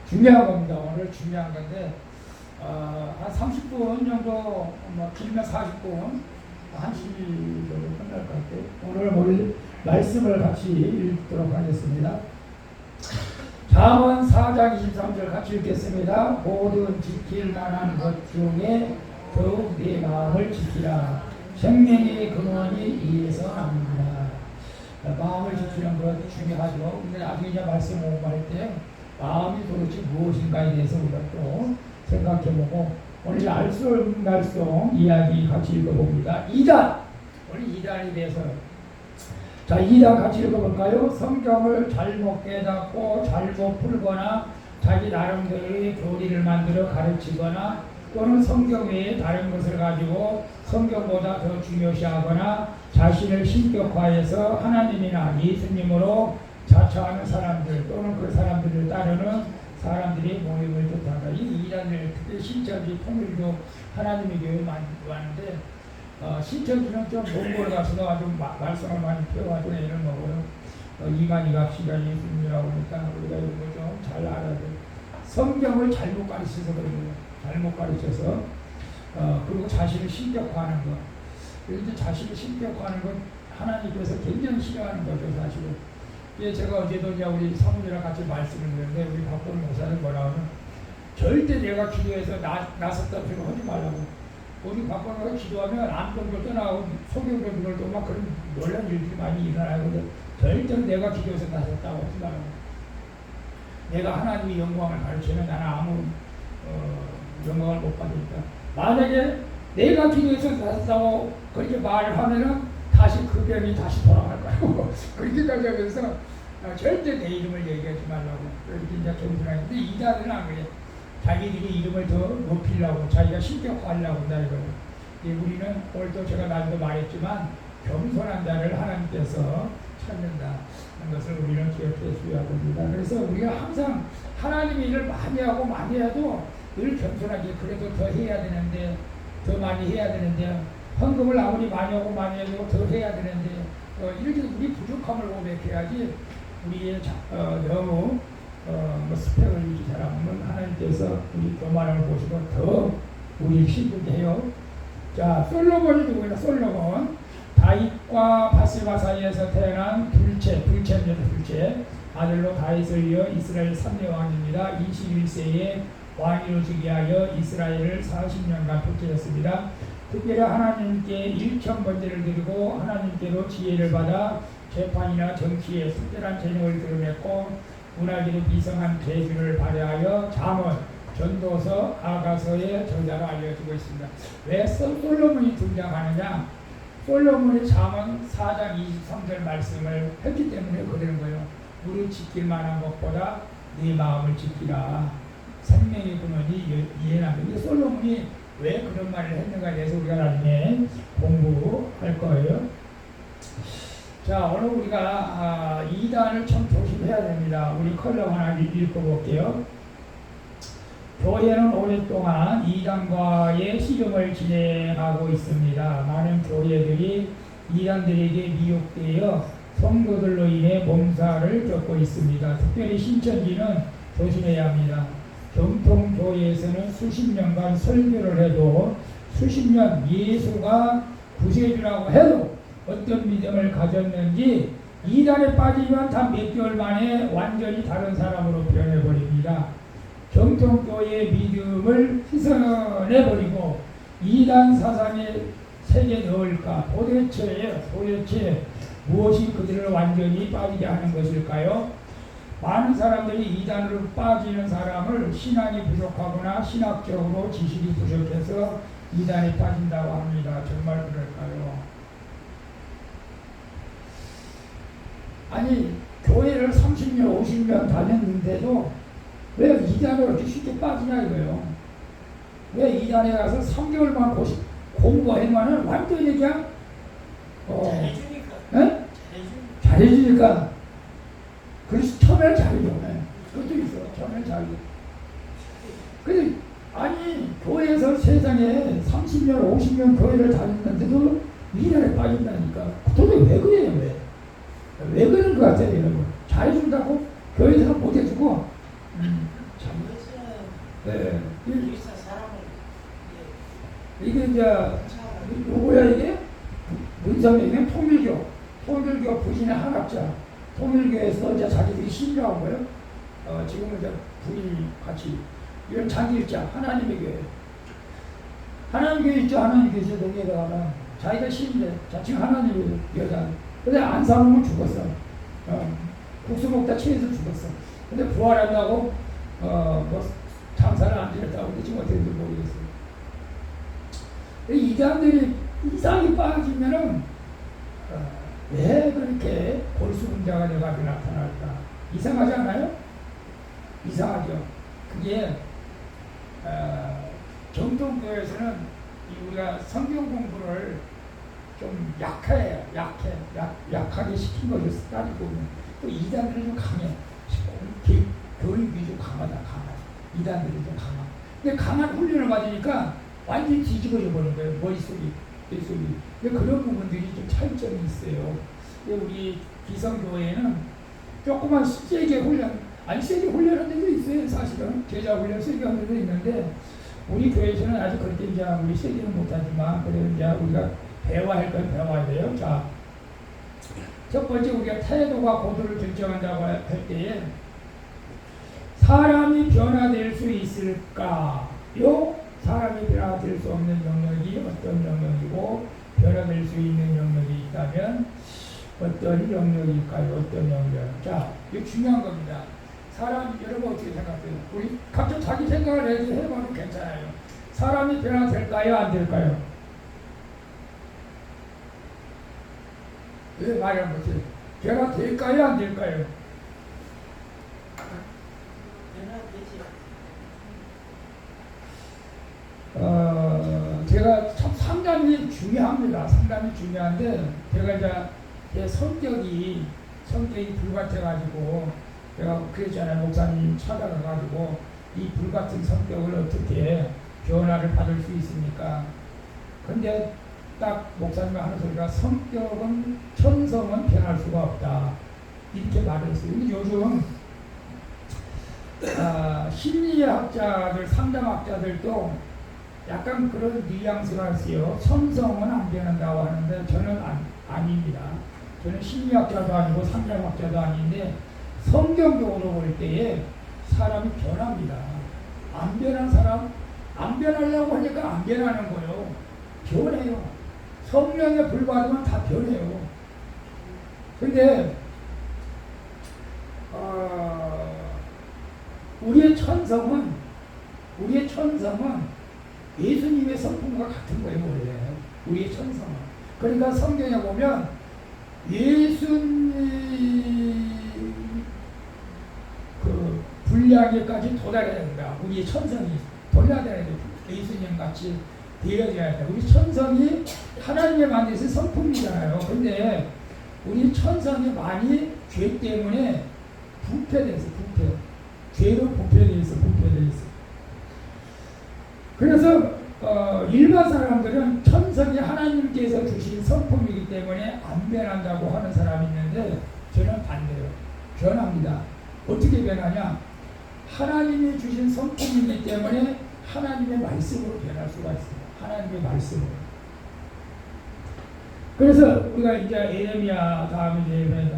중요한 겁니다. 오늘 중요한 건데 한 30분 정도, 길면 40분, 1시 정도 끝날 것 같아요. 오늘 우리 말씀을 같이 읽도록 하겠습니다. 잠언 4장 23절 같이 읽겠습니다. 모든 지킬 만한 것 중에 더욱 내 마음을 지키라. 생명의 근원이 이에서 납니다. 마음을 지키는 것 중요하죠. 근데 나중에 이제 말씀 공부할 때 마음이 도대체 무엇인가에 대해서 우리가 또 생각해보고, 오늘 알쏭달쏭 이야기 같이 읽어봅니다. 2단! 오늘 2단에 대해서, 자, 2단 같이 읽어볼까요? 성경을 잘못 깨닫고 잘못 풀거나 자기 나름대로의 교리를 만들어 가르치거나 또는 성경 외에 다른 것을 가지고 성경보다 더 중요시하거나 자신을 신격화해서 하나님이나 예수님으로 자처하는 사람들 또는 그 사람들을 따르는 사람들이 모임을 뜻한다. 이 2단을 특히 신천지 통일교 하나님의 교회 많은데 신천지는 좀 몽골 가서도 아주 말씀을 많이 펴가지고 이런 거고요. 이만희가 시간이 예수님이라고 하니까 우리가 이런 거 좀 잘 알아야 돼요. 성경을 잘못 가르쳐서 그런 거예요. 잘못 가르쳐서 그리고 자신을 신격화하는 거. 이제 자신을 신격화하는 건 하나님께서 굉장히 싫어하는 거죠, 사실은. 예, 제가 어제도 이제 우리 사모님이랑 같이 말씀을 드렸는데 우리 박보름 목사는 뭐라 하면 절대 내가 기도해서 나섰다 소리 하지 말라고. 우리 박보름가 기도하면 암동도 떠나고 소경도 누굴도 막 그런 놀란 일들이 많이 일어나거든. 절대 내가 기도해서 나섰다고 하지 말라고. 내가 하나님의 영광을 가르치면 나는 아무 영광을 못 받으니까. 만약에 내가 기도해서 나섰다고 그렇게 말을 하면은 다시 그 병이 다시 돌아갈 거라고. 그렇게까지 하면서 절대 내 이름을 얘기하지 말라고. 그렇게 이제 겸손하는데 이단은 안 그래. 자기들이 이름을 더 높이려고, 자기가 신격화하려고 한다 이거예요. 우리는 오늘도 제가 나도 말했지만 겸손한 자를 하나님께서 찾는다 하는 것을 우리는 기억해 주어야 됩니다. 그래서 우리가 항상 하나님의 일을 많이 하고 많이 해도 늘 겸손하게, 그래도 더 해야 되는데, 더 많이 해야 되는데, 헌금을 아무리 많이 하고 많이 해도 더 해야 되는데, 이렇게 우리 부족함을 고백해야지. 우리의 너무 스펙을 유지 잘하면 하나님께서 우리 교만을 보시고 더 우리 힘들게 해요. 자, 솔로몬이 누구냐? 솔로몬 다윗과 바세바 사이에서 태어난 둘째 아들로 다윗을 이어 이스라엘 3대 왕입니다. 21세에 왕위로 즉위하여 이스라엘을 40년간 통치했습니다. 특별히 하나님께 1,000번제를 드리고 하나님께로 지혜를 받아 재판이나 정치에 특별한 재능을 드러냈고 문화계로 비성한 재주를 발휘하여 잠언, 전도서, 아가서의 저자로 알려지고 있습니다. 왜 솔로몬이 등장하느냐? 솔로몬이 잠언 4장 23절 말씀을 했기 때문에 그러는 거예요. 우리 지킬 만한 것보다 네 마음을 지키라. 생명의 근원이 이해하는. 솔로몬이 왜 그런 말을 했는가에 대해서 우리가 나중에 공부할 거예요. 자, 오늘 우리가 2단을 참 조심해야 됩니다. 우리 컬럼 하나 읽어볼게요. 교회는 오랫동안 2단과의 씨름을 진행하고 있습니다. 많은 교회들이 2단들에게 미혹되어 성도들로 인해 몸살을 겪고 있습니다. 특별히 신천지는 조심해야 합니다. 정통교회에서는 수십 년간 설교를 해도 수십 년 예수가 구세주라고 해도 어떤 믿음을 가졌는지 2단에 빠지면 단 몇 개월 만에 완전히 다른 사람으로 변해버립니다. 정통교회의 믿음을 훼손해버리고 2단 사상에 새겨 넣을까? 도대체 무엇이 그들을 완전히 빠지게 하는 것일까요? 많은 사람들이 2단으로 빠지는 사람을 신앙이 부족하거나 신학적으로 지식이 부족해서 2단에 빠진다고 합니다. 정말 그럴까요? 아니, 교회를 30년, 50년 다녔는데도 왜 2단으로 이렇게 쉽게 빠지냐 이거예요. 왜 2단에 가서 3개월만 공부해만 완전히 그냥 잘해주니까. 그래서 처음에는 잘해줘. 그것도 있어. 처음에는 잘해줘. 근데 아니, 교회에서 세상에 30년, 50년 교회를 다녔는데도 2단에 빠진다니까. 같아요, 여러분. 잘해준다고 교회에서는 못해주고. 참. 네. 이게 이제 누구야 이게? 문성이면 통일교 부진의 한학자. 통일교에서 이제 자기들이 신뢰한 거예요. 지금은 이제 부인 같이 이런 자기 일자 하나님의 교회. 하나님 교회 있죠. 하나님 교회 있죠. 동네에다가는 자기가 신인데 자칭 하나님의 여자. 근데 안 사놓으면 죽었어. 국수 먹다 체해서 죽었어. 근데 부활한다고 뭐 장사를 안 지냈다고 근데 지금 어떻게 될지 모르겠어요. 이 사람들이 이상이 빠지면은 왜 그렇게 골수분자가 돼가지고 나타날까? 이상하지 않아요? 이상하죠. 그게 정통교회에서는 우리가 성경 공부를 좀 약하게 시킨 거죠. 따지고 보면 또 이단들이 좀 강해. 교육이 좀 강하다. 이단들이 좀 강하. 근데 강한 훈련을 받으니까 완전히 뒤집어져 버린 거예요. 머릿속이. 근데 그런 부분들이 좀 차이점이 있어요. 우리 기성교회에는 조그만 세게 훈련한 데도 있어요. 사실은 제자 훈련 세게 한 데도 있는데 우리 교회에서는 아직 그렇게 이제 우리 세게는 못하지만 그래도 이제 우리가 배워야 할 건 배워야 돼요. 자, 첫 번째 우리가 태도가 고도를 결정한다고 할 때에 사람이 변화될 수 있을까요? 사람이 변화될 수 없는 영역이 어떤 영역이고 변화될 수 있는 영역이 있다면 어떤 영역일까요? 어떤 영역? 자, 이거 중요한 겁니다. 사람 여러분 어떻게 생각해요? 우리 각자 자기 생각을 해봐도 괜찮아요. 사람이 변화될까요? 안 될까요? 왜 말이 안 되세요? 변화될까요? 안 될까요? 제가 참 상담이 중요합니다. 상담이 중요한데 제가 이제 제 성격이 불같아가지고 제가 그랬잖아요. 목사님 찾아가가지고 이 불같은 성격을 어떻게 변화를 받을 수 있습니까? 근데 딱 목사님이 하는 소리가 천성은 변할 수가 없다. 이렇게 말을 했어요. 근데 요즘 심리학자들, 상담학자들도 약간 그런 뉘앙스가 있어요. 천성은 안 변한다고 하는데 저는 아닙니다. 저는 심리학자도 아니고 상담학자도 아닌데 성경적으로 볼 때에 사람이 변합니다. 안 변한 사람, 안 변하려고 하니까 안 변하는 거예요. 변해요. 성령에 불과하면 다 변해요. 근데 우리의 천성은 예수님의 성품과 같은 거예요. 원래 우리의 천성은. 그러니까 성경에 보면 예수님 그 분량에까지 도달해야 된다. 우리의 천성이 도달해야 돼. 예수님 같이 되어져야 돼. 우리 천성이 하나님의 만드신 성품이잖아요. 근데 우리 천성이 많이 죄 때문에 부패돼서 죄로 부패돼 있어. 그래서 일반 사람들은 천성이 하나님께서 주신 성품이기 때문에 안 변한다고 하는 사람이 있는데 저는 반대로 변합니다. 어떻게 변하냐? 하나님이 주신 성품이기 때문에 하나님의 말씀으로 변할 수가 있어요. 하나님의 말씀으로. 그래서 우리가 이제 에레미야 다음에 이제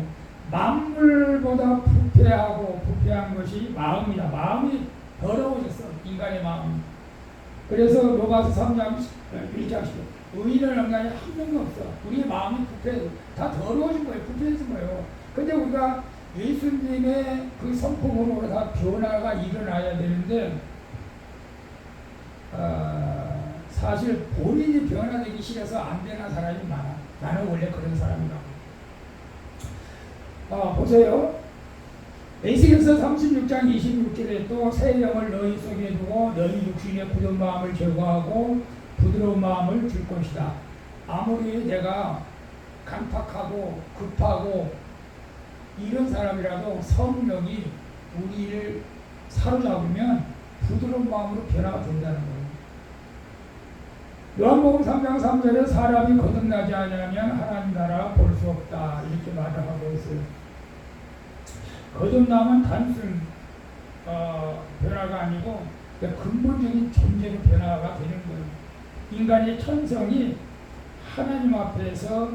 만물보다 부패한 것이 마음이다. 마음이 더러워졌어. 인간의 마음이. 그래서 로마서 3장 1장 10절 의인을 인간이 한 명도 없어. 우리의 마음이 다 더러워진 거예요. 부패해진 거예요. 근데 우리가 예수님의 그 성품으로 다 변화가 일어나야 되는데 사실 본인이 변화되기 싫어서 안 변한 사람이 많아. 나는 원래 그런 사람이라고. 보세요. 에스겔서 36장 26절에 또 새 영을 너희 속에 두고 너희 육신의 굳은 마음을 제거하고 부드러운 마음을 줄 것이다. 아무리 내가 강팍하고 급하고 이런 사람이라도 성령이 우리를 사로잡으면 부드러운 마음으로 변화가 된다는 거예요. 요한복음 3장 3절에 사람이 거듭나지 않으면 하나님 나라 볼 수 없다. 이렇게 말을 하고 있어요. 거듭남은 단순 변화가 아니고 근본적인 존재의 변화가 되는 거예요. 인간의 천성이 하나님 앞에서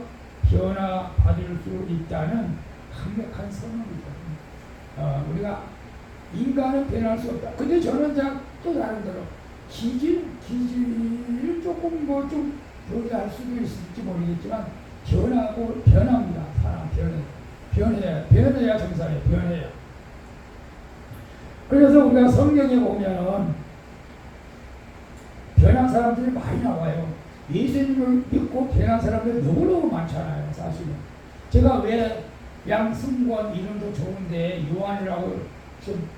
변화받을 수 있다는 강력한 선언입니다. 우리가 인간은 변할 수 없다. 근데 저는 또 나름대로 기질을 조금 좀 변할 수도 있을지 모르겠지만 변합니다. 사람 변해야 정상이에요. 변해야. 그래서 우리가 성경에 보면은 변한 사람들이 많이 나와요. 예수님을 믿고 변한 사람들이 너무너무 많잖아요. 사실은. 제가 왜 양승권 이름도 좋은데 요한이라고 좀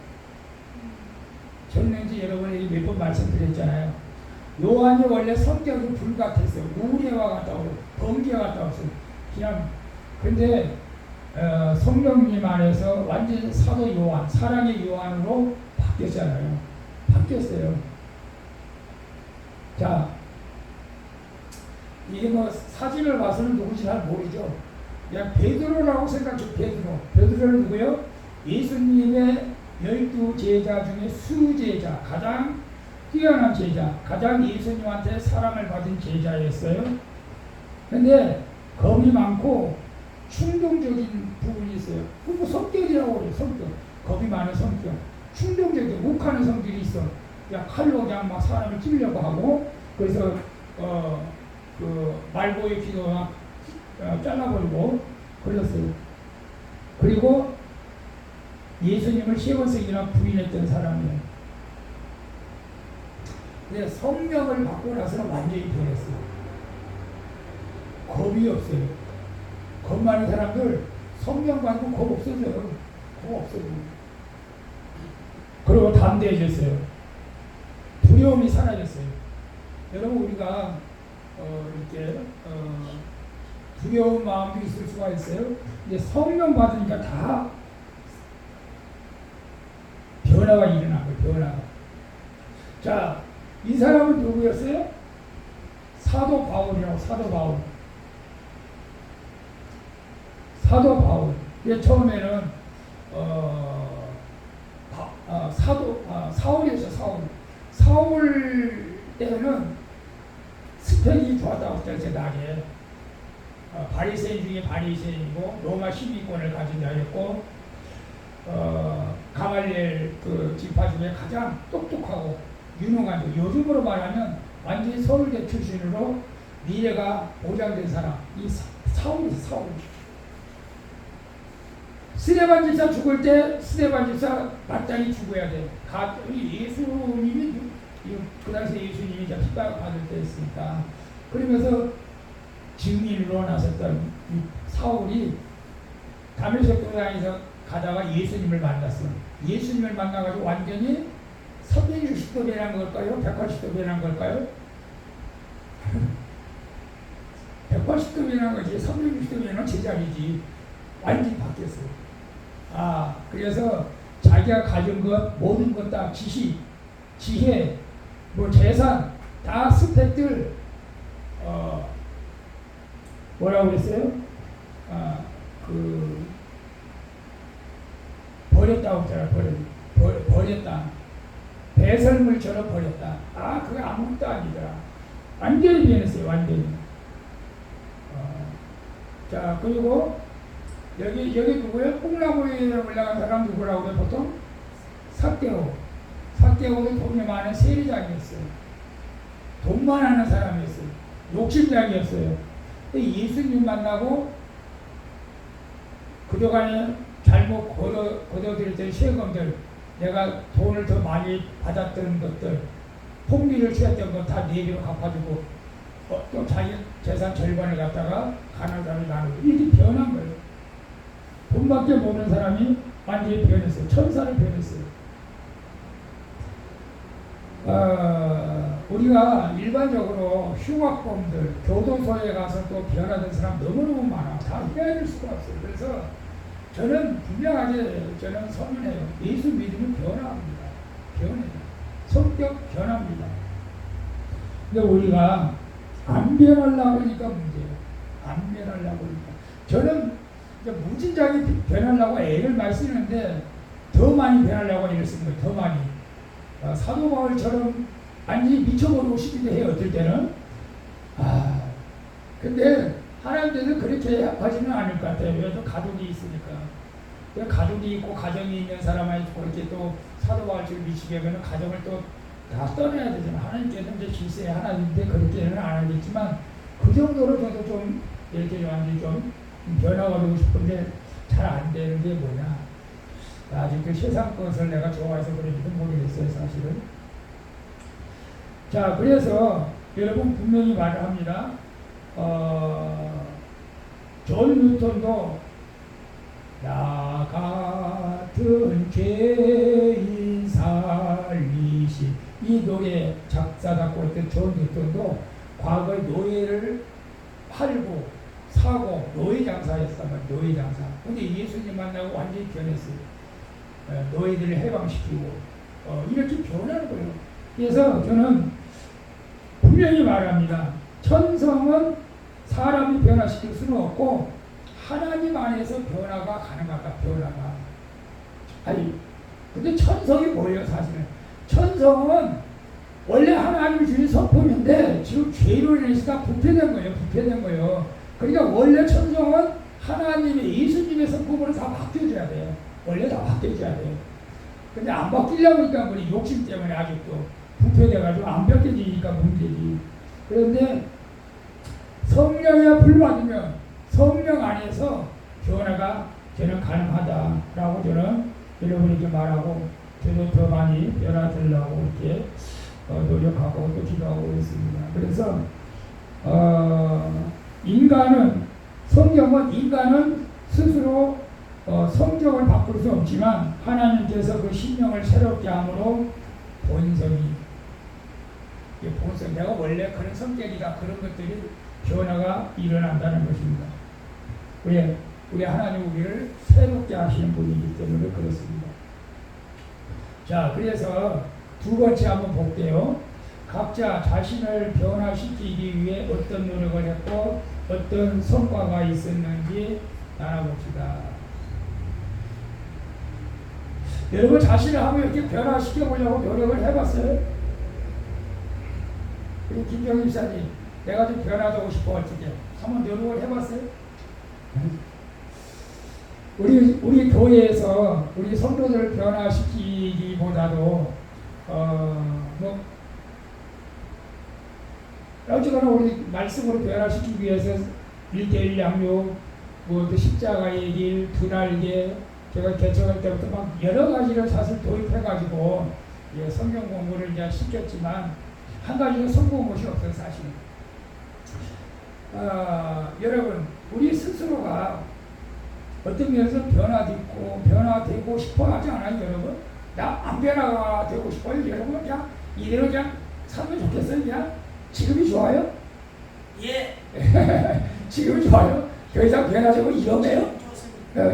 전능지 여러분에게 몇 번 말씀드렸잖아요. 요한이 원래 성격이 불같았어요. 우레와 같다고 번개와 같다고 했어요. 그냥 근데 성령님 안에서 완전 사도 요한, 사랑의 요한으로 바뀌었잖아요. 바뀌었어요. 자, 이게 사진을 봐서는 누구지 잘 모르죠. 그냥 베드로라고 생각해. 베드로는 누구요? 예수님의 12제자 중에 수제자, 가장 뛰어난 제자, 가장 예수님한테 사랑을 받은 제자였어요. 근데 겁이 많고 충동적인 부분이 있어요. 그거 성격이라고 그래요. 성격. 겁이 많은 성격. 충동적인 욱하는 성질이 있어. 그냥 칼로 그냥 막 사람을 찌르려고 하고, 그래서 말보의 귀도 막 잘라버리고 그랬어요. 그리고 예수님을 3번씩이나 부인했던 사람이에요. 근데 성령을 받고 나서는 완전히 변했어요. 겁이 없어요. 겁 많은 사람들 성령 받고 겁 없어져요. 겁 없어져요. 그리고 담대해졌어요. 두려움이 사라졌어요. 여러분 우리가 이렇게 두려운 마음도 있을 수가 있어요. 이제 성령 받으니까 다 변화가 일어난 거예요. 변화가. 자, 이 사람은 누구였어요? 사도 바울이라고. 사도 바울. 이게 처음에는 사울이었어요. 사울 때는 스펙이 좋았다고 했잖아요. 제 나게. 바리새인 중에 바리새인이고 로마 시민권을 가진 자였고 가말리엘 그 지파 중에 가장 똑똑하고 유능한 자. 요즘으로 말하면 완전히 서울대 출신으로 미래가 보장된 사람. 이 사울이. 스데반 집사 죽을 때 스데반 집사 마땅히 죽어야 돼. 예수님이 그 당시에 예수님이 핍박을 받을 때였으니까. 그러면서 증인으로 나섰던 사울이 다메섹 도상에서 가다가 예수님을 만났어. 예수님을 만나가지고 완전히 360도 변한 걸까요? 180도 변한 걸까요? 180도 변한 거지. 360도 변한 제자리지. 완전히 바뀌었어요. 그래서 자기가 가진 것, 모든 것 다 지식, 지혜, 재산, 다 스펙들, 뭐라고 그랬어요? 버렸다고 했잖아요. 버렸다. 배설물처럼 버렸다. 그게 아무것도 아니더라. 완전히 변했어요. 완전히. 자, 그리고 여기 누구예요? 뽕나무에 올라간 사람 누구라고 그래 보통? 삭개오. 삭개오도 돈이 많은 세리장이었어요. 돈만 하는 사람이었어요. 욕심장이었어요. 예수님 만나고 그동안에 잘못 걷어들였던 세금들, 내가 돈을 더 많이 받았던 것들, 폭리를 취했던 것 다 내비로 갚아주고 또 자기 재산 절반을 갖다가 가난한 사람이 나누고 이렇게 변한 거예요. 돈밖에 모르는 사람이 완전히 변했어요. 천사를 변했어요. 우리가 일반적으로 흉악범들, 교도소에 가서 또 변화된 사람 너무너무 많아. 다 헤아릴 수가 없어요. 그래서 저는 분명하게 선언해요. 예수 믿으면 변화합니다. 변해요. 성격 변합니다. 근데 우리가 안 변하려고 하니까 문제예요. 안 변하려고 하니까. 저는 이제 무진장이 변하려고 애를 많이 쓰는데 더 많이 변하려고 애를 쓰는 거예요. 더 많이. 사도 바울처럼 완전히 미쳐버리고 싶은데 해요. 어떨 때는. 근데 하나님께서 그렇게 하지는 않을 것 같아요. 왜냐하면 가족이 있으니까. 가족이 있고 가정이 있는 사람한테 그렇게 또 사도 바울처럼 미치게 하면 가정을 또 다 떠나야 되잖아요. 하나님께서 이제 질서에 하나님인데 그렇게는 안 하겠지만 그 정도로 저도 좀 이렇게 완전히 좀 변화가 되고 싶은데 잘 안 되는 게 뭐냐. 아직 그 세상 것을 내가 좋아해서 그런지도 모르겠어요, 사실은. 자, 그래서 여러분 분명히 말을 합니다. 존 뉴턴도 나 같은 죄인 살리시 이 노래 작사 작곡했던 존 뉴턴도 과거에 노예를 팔고 사고 노예 장사였단 말이에요. 노예 장사. 근데 예수님 만나고 완전히 변했어요. 노예들을 해방시키고 이렇게 변하는 거예요. 그래서 저는 분명히 말합니다. 천성은 사람이 변화시킬 수는 없고 하나님 안에서 변화가 가능하다. 변화가. 아니 근데 천성이 뭐예요? 사실은 천성은 원래 하나님이 주신 성품인데 지금 죄로 인해서 부패된 거예요. 부패된 거예요. 그러니까 원래 천성은 하나님의 예수님의 성품으로 다 바뀌어줘야 돼요. 원래 다 바뀌어줘야 돼요. 근데 안 바뀌려고 하니까 우리 욕심 때문에 아직도 부패돼가지고 안 바뀌어지니까 문제지. 그런데 성령에 불받으면 성령 안에서 변화가 저는 가능하다라고 저는 여러분에게 말하고 저도 더 많이 변화되려고 이렇게 노력하고 또 기도하고 있습니다. 그래서 인간은 스스로 성격을 바꿀 수 없지만 하나님께서 그 심령을 새롭게 함으로 본성 내가 원래 그런 성격이다 그런 것들이 변화가 일어난다는 것입니다. 왜? 우리 하나님 우리를 새롭게 하시는 분이기 때문에 그렇습니다. 자, 그래서 두 번째 한번 볼게요. 각자 자신을 변화시키기 위해 어떤 노력을 했고 어떤 성과가 있었는지 나눠봅시다. 여러분 자신을 한번 이렇게 변화시켜 보려고 노력을 해봤어요? 우리 김정일 사님, 내가 좀 변화되고 싶어 어떻게 한번 노력을 해봤어요? 우리 교회에서 우리 성도들을 변화시키기보다도 어쨌거나 우리 말씀으로 변화시키기 위해서 1:1 양육, 또 십자가의 길, 두 날개, 제가 개척할 때부터 막 여러 가지를 사실 도입해가지고 성경 공부를 이제 시켰지만 한 가지도 성공한 것이 없어요, 사실. 여러분, 우리 스스로가 어떤 면에서 변화되고 싶어 하지 않아요, 여러분? 나 안 변화되고 싶어요, 여러분? 그냥 이대로 그냥 살면 좋겠어요, 그냥? 지금이 좋아요? 예. 지금이 좋아요? 더 이상 변화되고 위험해요?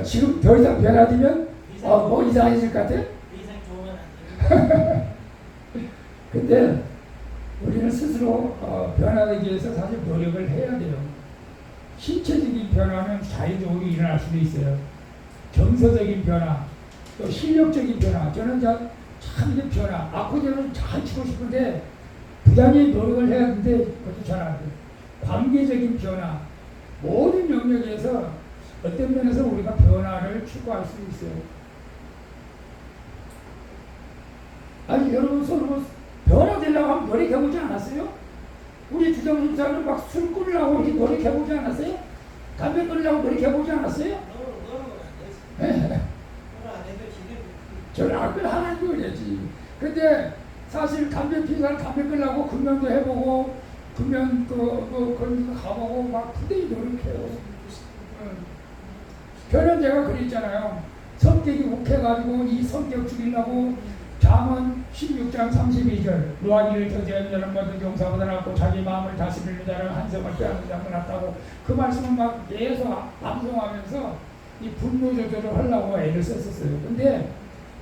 지금 더 이상 변화되면 뭐 이상해질 것 같아요? 이상 좋으면 안 돼요. 근데 우리는 스스로 변화되기 위해서 사실 노력을 해야 돼요. 신체적인 변화는 자연적으로 일어날 수도 있어요. 정서적인 변화, 또 실력적인 변화. 저는 참 이게 변화. 아코디언을 잘 치고 싶은데 부단히 노력을 해야 하는데 그것도 잘 안 돼요. 관계적인 변화. 모든 영역에서 어떤 면에서 우리가 변화를 추구할 수 있어요. 아니 여러분 서로 변화되려고 하면 노력해보지 않았어요? 우리 주정신 사람은 막 술 끊으려고 이렇게 노력해보지 않았어요? 담배 끊으려고 노력해보지 않았어요? 너는 안 했어. 저는 악을 하나님 그래야지. 근데 사실 담배 피는 사람 담배 끊으려고 금연도 해보고 금연 거기 가보고 막 부대히 노력해요. 변현재가 그랬잖아요. 성격이 욱해가지고 이 성격 죽이려고 잠언 16장 32절 노하기를 저지하는 자는 모든 용사보다 낫고 자기 마음을 다스리는 자는 한성을 빼앗는 자보다 낫다고 그 말씀을 막 계속 암송하면서 이 분노 조절을 하려고 애를 썼었어요. 근데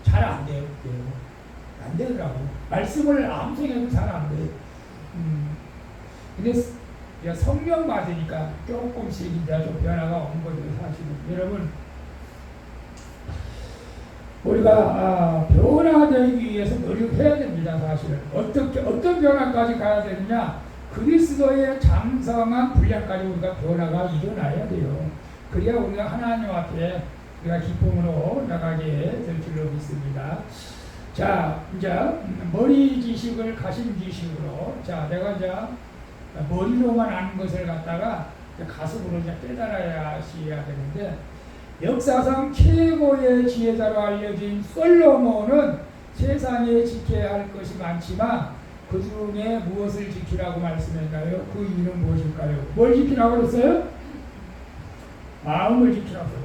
잘 안 돼요. 안 되더라고. 말씀을 암송해도 잘 안 돼요. 근데 이제 성령 받으니까 조금씩 이제 좀 변화가 온 거죠, 사실은. 여러분, 우리가 변화되기 위해서 노력해야 됩니다, 사실은. 어떤 변화까지 가야 되느냐? 그리스도의 장성한 분량까지 우리가 변화가 일어나야 돼요. 그래야 우리가 하나님 앞에 우리가 기쁨으로 나가게 될 줄로 믿습니다. 자, 이제 머리 지식을 가심 지식으로, 자, 내가 이제 머리로만 아는 것을 갖다가 가슴으로 이제 깨달아야 되는데, 역사상 최고의 지혜자로 알려진 솔로몬은 세상에 지켜야 할 것이 많지만 그 중에 무엇을 지키라고 말씀했나요? 그 이유는 무엇일까요? 뭘 지키라고 그랬어요? 마음을 지키라고 했어요.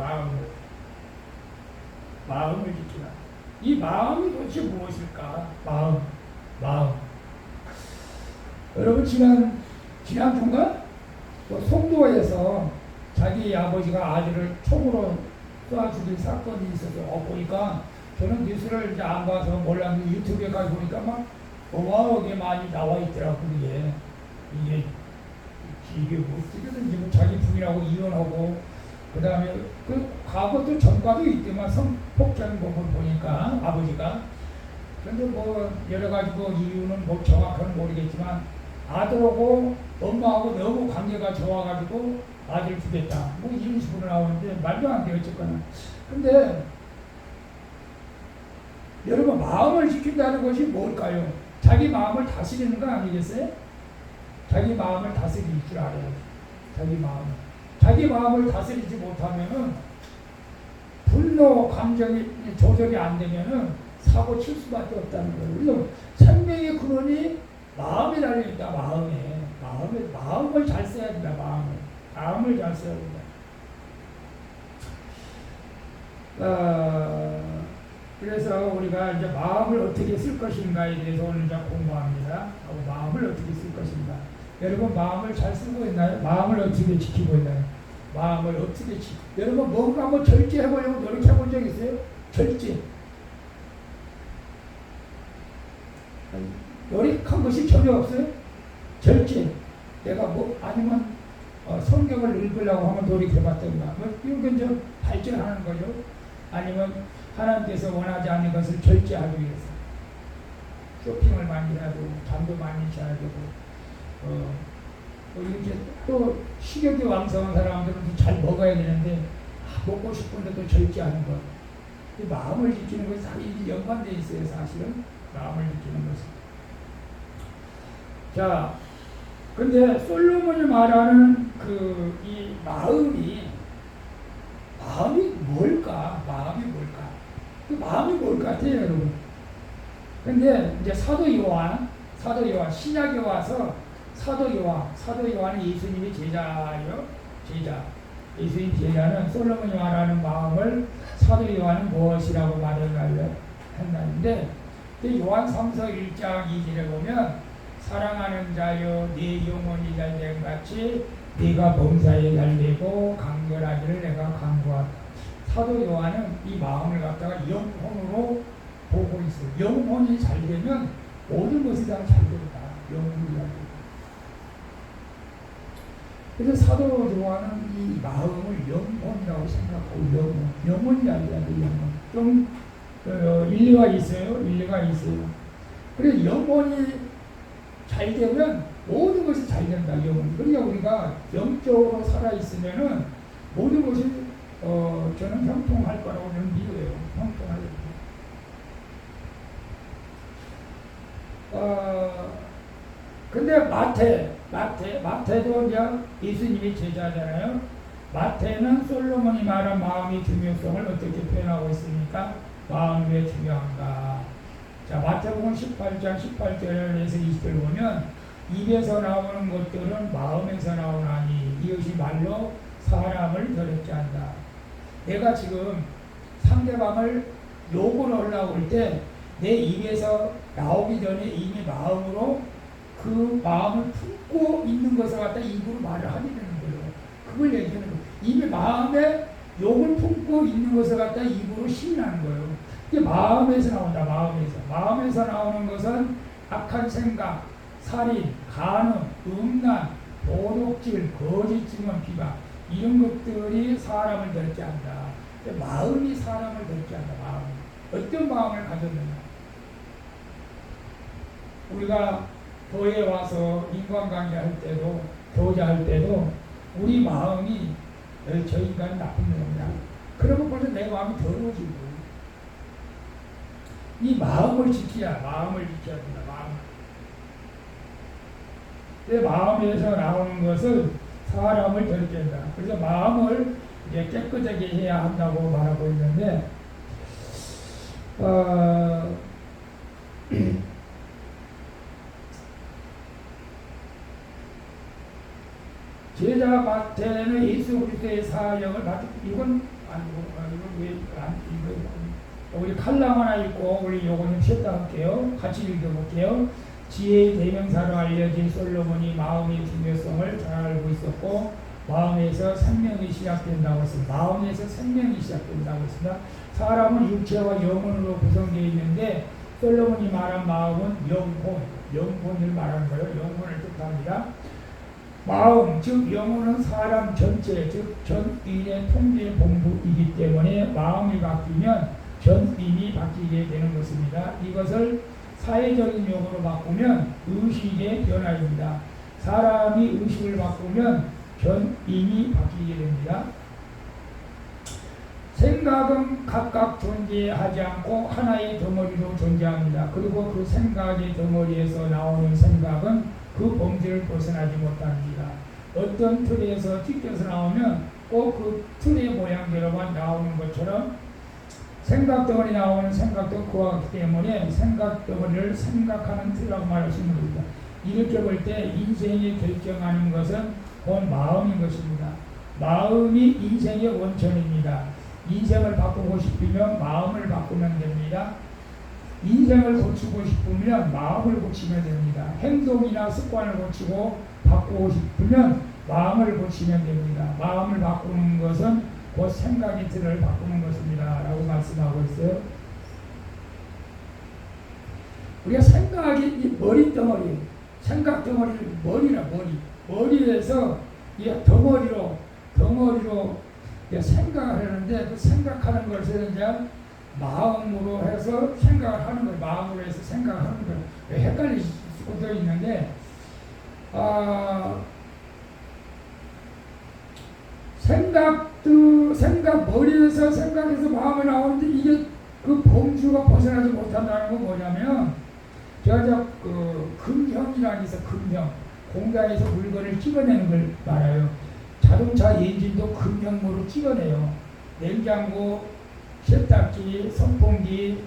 마음을 지키라. 이 마음이 도대체 무엇일까? 마음. 여러분, 지난 주인가 송도에서 자기 아버지가 아들을 총으로 쏴 죽인 사건이 있어서 보니까, 저는 뉴스를 이제 안 봐서 몰랐는데 유튜브에 가서 보니까 막 어마어마하게 많이 나와 있더라고. 이게 뭐 어떻게든지 뭐 자기 부인하고 이혼하고, 그 다음에 그 과거도 전과도 있지만 성폭행 법을 보니까 아버지가. 그런데 뭐 여러 가지 뭐 이유는 뭐 정확하게는 모르겠지만 아들하고 엄마하고 너무 관계가 좋아가지고 아들 주겠다, 뭐 이런 식으로 나오는데 말도 안 돼요, 어쨌거나. 근데 여러분, 마음을 지킨다는 것이 뭘까요? 자기 마음을 다스리는 거 아니겠어요? 자기 마음을 다스릴 줄 알아야지. 자기 마음을 다스리지 못하면은 분노 감정이 조절이 안 되면은 사고 칠 수밖에 없다는 거예요. 그래서 생명의 근원이 마음에 달려있다. 마음을 잘 써야 된다. 마음을 잘 써야 된다. 그래서 우리가 이제 마음을 어떻게 쓸 것인가에 대해서 오늘 이제 공부합니다. 마음을 어떻게 쓸 것인가. 여러분, 마음을 잘 쓰고 있나요? 마음을 어떻게 지키고 있나요? 여러분, 뭔가 한번 절제해보려고 노력해본 적 있어요? 절제. 노력한 것이 전혀 없어요? 절제. 내가 아니면 성경을 읽으려고 하면 노력해봤던가. 이건 좀 발전하는 거죠. 아니면 하나님께서 원하지 않는 것을 절제하기 위해서 쇼핑을 많이 해야 되고, 잠도 많이 자야 되고, 이렇게 또 식욕이 왕성한 사람들은 잘 먹어야 되는데 먹고 싶은데도 절제하는 것. 이 마음을 지키는 것이 다 연관되어 있어요, 사실은. 마음을 지키는 것은. 자, 근데 솔로몬이 말하는 이 마음이 뭘까? 그 마음이 뭘 같아요, 여러분? 근데 이제 사도 요한, 신약에 와서 사도 요한은 예수님의 제자예요. 예수님 제자는 솔로몬이 말하는 마음을 사도 요한은 무엇이라고 말을 했는데, 요한 3서 1장 2절에 보면, 사랑하는 자여, 네 영혼이 잘됨 같이 네가 범사에 잘되고 강렬하기를 내가 간구하다. 사도 요한은 이 마음을 갖다가 영혼으로 보고 있어요. 영혼이 잘되면 모든 것이 다 잘된다. 영혼이 잘된다. 그래서 사도 요한은 이 마음을 영혼이라고 생각하고, 영혼이 아니라 영혼. 좀 일리가 있어요. 그래서 영혼이 잘 되면 모든 것이 잘 된다. 그러니까 우리가 영적으로 살아 있으면은 모든 것이 저는 형통할 거라고 저는 믿어요. 형통할 거. 근데 마태도 이제 예수님이 제자잖아요. 마태는 솔로몬이 말한 마음의 중요성을 어떻게 표현하고 있습니까? 마음이 왜 중요한가? 자, 마태복음 18장 18절에서 20절 보면, 입에서 나오는 것들은 마음에서 나오나니 이것이 말로 사람을 더럽게 한다. 내가 지금 상대방을 욕을 하려고 할 때 내 입에서 나오기 전에 이미 마음으로 그 마음을 품고 있는 것을 갖다 입으로 말을 하게 되는 거예요. 그걸 얘기하는 거예요. 이미 마음에 욕을 품고 있는 것을 갖다 입으로 신나는 거예요. 이게 마음에서 나온다. 마음에서 나오는 것은 악한 생각, 살인, 간음, 음란, 도둑질, 거짓 증언, 비방 이런 것들이 사람을 더럽게 한다. 마음이 사람을 더럽게 한다. 마음. 어떤 마음을 가졌느냐. 우리가 교회에 와서 인간관계 할 때도 교제할 때도 우리 마음이 저 인간이 나쁜 놈이야. 그러면 벌써 내 마음이 더러워지고 이 마음을 지켜야 된다. 마음. 내 마음에서 나오는 것은 사람을 더럽게 한다. 그래서 마음을 이제 깨끗하게 해야 한다고 말하고 있는데 제자한테는 예수 그리스도의 사역을 이건 아니고 이건 왜안 이거 우리 칼럼 하나 읽고 우리 요거는 쉬었다 할게요. 같이 읽어볼게요. 지혜의 대명사로 알려진 솔로몬이 마음의 중요성을 잘 알고 있었고 마음에서 생명이 시작된다고 했습니다. 마음에서 생명이 시작된다고 했습니다. 사람은 육체와 영혼으로 구성되어 있는데 솔로몬이 말한 마음은 영혼을 말하는 거예요. 영혼을 뜻합니다. 마음, 즉 영혼은 사람 전체, 즉 전인의 통제 본부이기 때문에 마음이 바뀌면 전인이 바뀌게 되는 것입니다. 이것을 사회적인 용어로 바꾸면 의식의 변화입니다. 사람이 의식을 바꾸면 전인이 바뀌게 됩니다. 생각은 각각 존재하지 않고 하나의 덩어리로 존재합니다. 그리고 그 생각의 덩어리에서 나오는 생각은 그 범죄를 벗어나지 못합니다. 어떤 틀에서 찢겨서 나오면 꼭 그 틀의 모양대로만 나오는 것처럼 생각덩어리 나오는 생각도 그와 같기 때문에 생각덩어리를 생각하는 틀이라고 말할 수 있는 겁니다. 이렇게 볼 때 인생이 결정하는 것은 곧 마음인 것입니다. 마음이 인생의 원천입니다. 인생을 바꾸고 싶으면 마음을 바꾸면 됩니다. 인생을 고치고 싶으면 마음을 고치면 됩니다. 행동이나 습관을 고치고 바꾸고 싶으면 마음을 고치면 됩니다. 마음을 바꾸는 것은 곧 생각의 틀을 바꾸는 것입니다. 라고 말씀하고 있어요. 우리가 생각이 이 머리덩어리, 생각덩어리를 머리에서 이 덩어리로 생각을 하는데 그 생각하는 것을 이제 마음으로 해서 생각을 하는 거예요. 마음으로 해서 생각을 하는 거예요. 헷갈릴 수도 있는데 머리에서 생각해서 마음이 나오는데 이게 그 범주가 벗어나지 못한다는 건 뭐냐면 제가 금형이라는 게 있어요. 금형. 공장에서 물건을 찍어내는 걸 말해요. 자동차 엔진도 금형으로 찍어내요. 냉장고, 세탁기, 선풍기,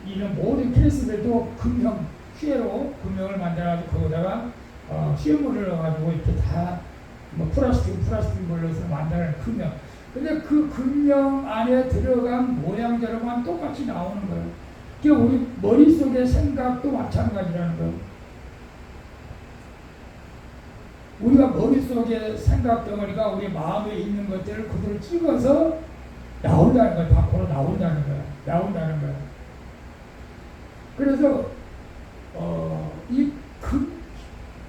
이런 모든 케이스들도 금형, 쇠로 금형을 만들어가지고 거기다가 쇠물을 넣어가지고 이렇게 다 플라스틱 걸러서 만드는 금형. 근데 그 금형 안에 들어간 모양대로만 똑같이 나오는 거예요. 그러니까 우리 머릿속의 생각도 마찬가지라는 거예요. 우리가 머릿속의 생각 덩어리가 우리 마음에 있는 것들을 그대로 찍어서 나온다는 거예요. 밖으로 나온다는 거예요. 그래서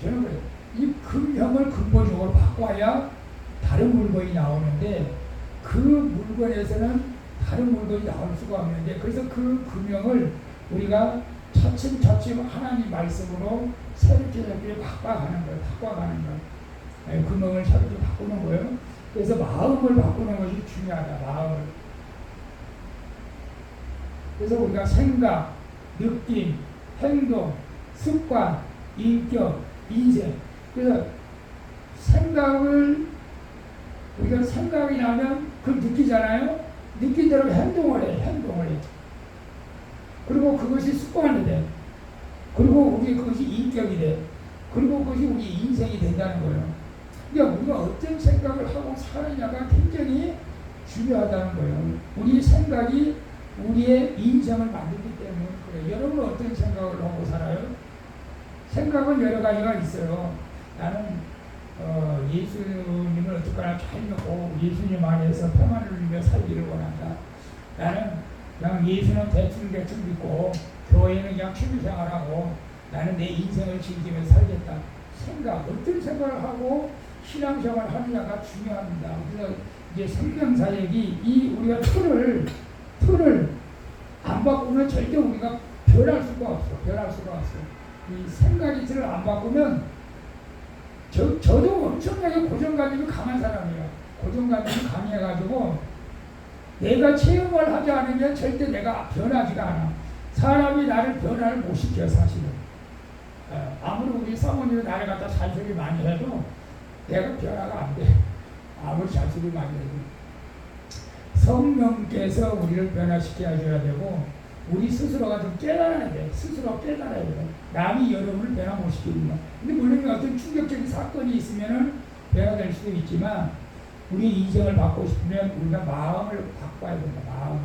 저는 그래요. 이 금형을 근본적으로 바꿔야 다른 물건이 나오는데 그 물건에서는 다른 물건이 나올 수가 없는데 그래서 그 금형을 우리가 차츰차츰 하나님 말씀으로 새롭게 바꿔가는 거예요. 금형을 새롭게 바꾸는 거예요. 그래서 마음을 바꾸는 것이 중요하다. 마음을. 그래서 우리가 생각, 느낌, 행동, 습관, 인격, 인생. 그래서 우리가 생각이 나면 그걸 느끼잖아요. 느낀 대로 행동을 해. 그리고 그것이 습관이 돼. 그리고 그것이 인격이 돼. 그리고 그것이 우리 인생이 된다는 거예요. 그러니까 우리가 어떤 생각을 하고 사느냐가 굉장히 중요하다는 거예요. 우리 생각이 우리의 인생을 만들기 때문에 그래요. 여러분은 어떤 생각을 하고 살아요? 생각은 여러 가지가 있어요. 나는 예수님을 어떡하나 잘 믿고 예수님 안에서 평안을 누리며 살기를 원한다. 나는 그냥 예수는 대충 믿고 교회는 그냥 취미생활하고 나는 내 인생을 즐기면서 살겠다. 생각, 어떤 생각을 하고 신앙생활을 하느냐가 중요합니다. 그래서 이제 생명사역이 이 우리가 틀을 안 바꾸면 절대 우리가 변할 수가 없어. 이 생각이 틀을 안 바꾸면 저도 엄청나게 고정관념이 강한 사람이에요. 고정관념이 강해가지고 내가 체험을 하지 않으면 절대 내가 변하지가 않아. 사람이 나를 변화를 못 시켜 사실은. 아무리 우리 사모님이 나를 갖다 잔소리 많이 해도 내가 변화가 안 돼. 아무리 잔소리 많이 해도. 성령께서 우리를 변화시켜 줘야 되고 우리 스스로가 좀 깨달아야 돼. 스스로 깨달아야 돼. 남이 여러분을 변화 못 시킵니다. 근데 물론 어떤 충격적인 사건이 있으면은 변화될 수도 있지만 우리 인생을 바꾸고 싶으면 우리가 마음을 바꿔야 된다. 마음을.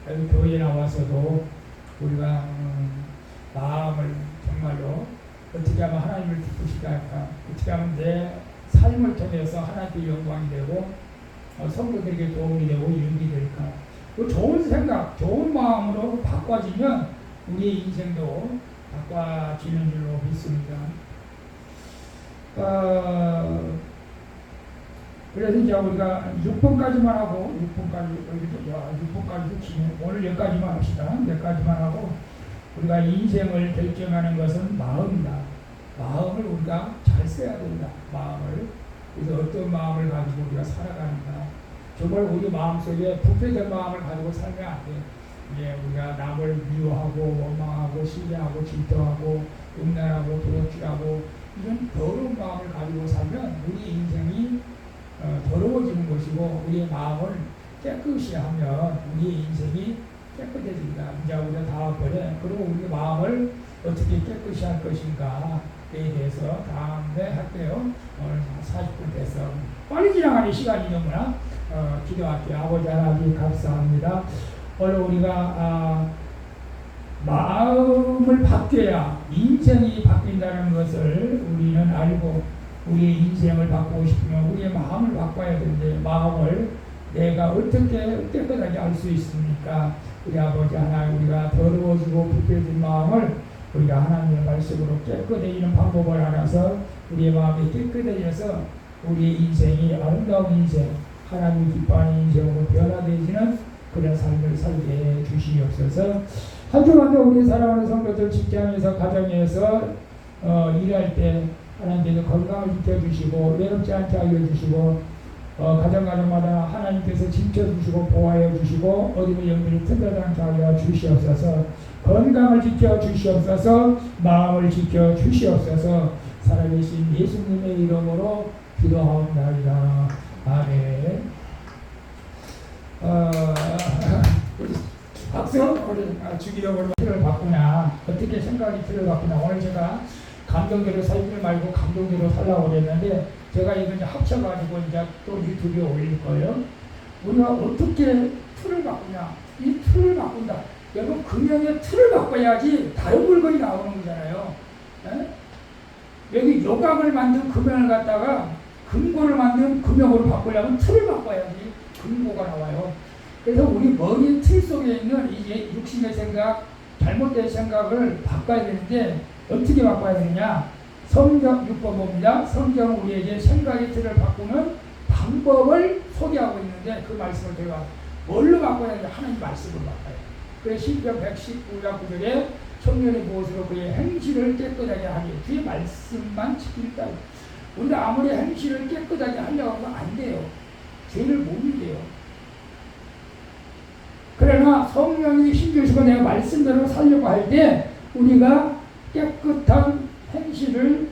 여기 교회에 나와서도 우리가 마음을 정말로 어떻게 하면 하나님을 기쁘시게 할까? 어떻게 하면 내 삶을 통해서 하나님께 영광이 되고 성도들에게 도움이 되고 유익이 될까? 그 좋은 생각, 좋은 마음으로 바꿔지면 우리의 인생도 바꿔지는 줄로 믿습니다. 그래서 이제 우리가 6번까지만 하고 6번까지도 지내. 오늘 여기까지만 합시다. 여기까지만 하고 우리가 인생을 결정하는 것은 마음이다. 마음을 우리가 잘 써야 된다. 마음을. 그래서 어떤 마음을 가지고 우리가 살아가는가. 정말 우리 마음속에 부패된 마음을 가지고 살면 안 돼. 이제 우리가 남을 미워하고 원망하고 신뢰하고 질투하고 음란하고 도둑질하고 이런 더러운 마음을 가지고 살면 우리 인생이 더러워지는 것이고 우리의 마음을 깨끗이 하면 우리의 인생이 깨끗해집니다. 이제 우리가 다음번에 그리고 우리 마음을 어떻게 깨끗이 할 것인가에 대해서 다음에 할게요. 오늘 40분 됐어. 빨리 지나가는 시간이 너무나 기도할게요. 아버지 하나님 감사합니다. 오늘 우리가 마음을 바뀌어야 인생이 바뀐다는 것을 우리는 알고 우리의 인생을 바꾸고 싶으면 우리의 마음을 바꿔야 되는데 마음을 내가 어떻게 깨끗하게 알 수 있습니까? 우리 아버지 하나님 우리가 더러워지고 부패진 마음을 우리가 하나님의 말씀으로 깨끗해지는 방법을 알아서 우리의 마음이 깨끗해져서 우리의 인생이 아름다운 인생 하나님이 기뻐하는 인생으로 변화되지는 그런 삶을 살게 해 주시옵소서. 한 주간도 우리 사랑하는 성도들 직장에서 가정에서 일할 때 하나님께서 건강을 지켜주시고 외롭지 않게 알려주시고 가정마다 하나님께서 지켜주시고 보호하여 주시고 어디로 영들이 튼튼하지 않게 하여 주시옵소서. 건강을 지켜주시옵소서. 마음을 지켜주시옵소서. 살아계신 예수님의 이름으로 기도하옵나이다. 아멘. 박수. 우리 주기적으로 틀을 바꾸냐 어떻게 생각이 틀을 바꾸냐. 오늘 제가 감정대로 살지 말고 감정대로 살라고 그랬는데 제가 이거 이제 합쳐가지고 이제 또 유튜브에 올릴 거예요. 우리가 어떻게 틀을 바꾸냐. 이 틀을 바꾼다. 여러분 금형의 틀을 바꿔야지 다른 물건이 나오는 거잖아요. 에? 여기 요강을 만든 금형을 갖다가 금고를 만든 금형으로 바꾸려면 틀을 바꿔야지 금고가 나와요. 그래서 우리 머리 틀 속에 있는 이제 육신의 생각, 잘못된 생각을 바꿔야 되는데 어떻게 바꿔야 되느냐? 성경 6번 봅니다. 성경은 우리에게 생각의 틀을 바꾸는 방법을 소개하고 있는데 그 말씀을 제가 뭘로 바꿔야 되냐? 하나님 말씀을 바꿔요. 그래서 시편 119장 9절에 청년의 무엇으로 그의 행실을 깨끗하게 하니 주의 말씀만 지키겠다. 우리가 아무리 행실을 깨끗하게 하려고 하면 안 돼요. 죄를 못 이겨요. 그러나 성령이 힘주시고 내가 말씀대로 살려고 할 때 우리가 깨끗한 행실을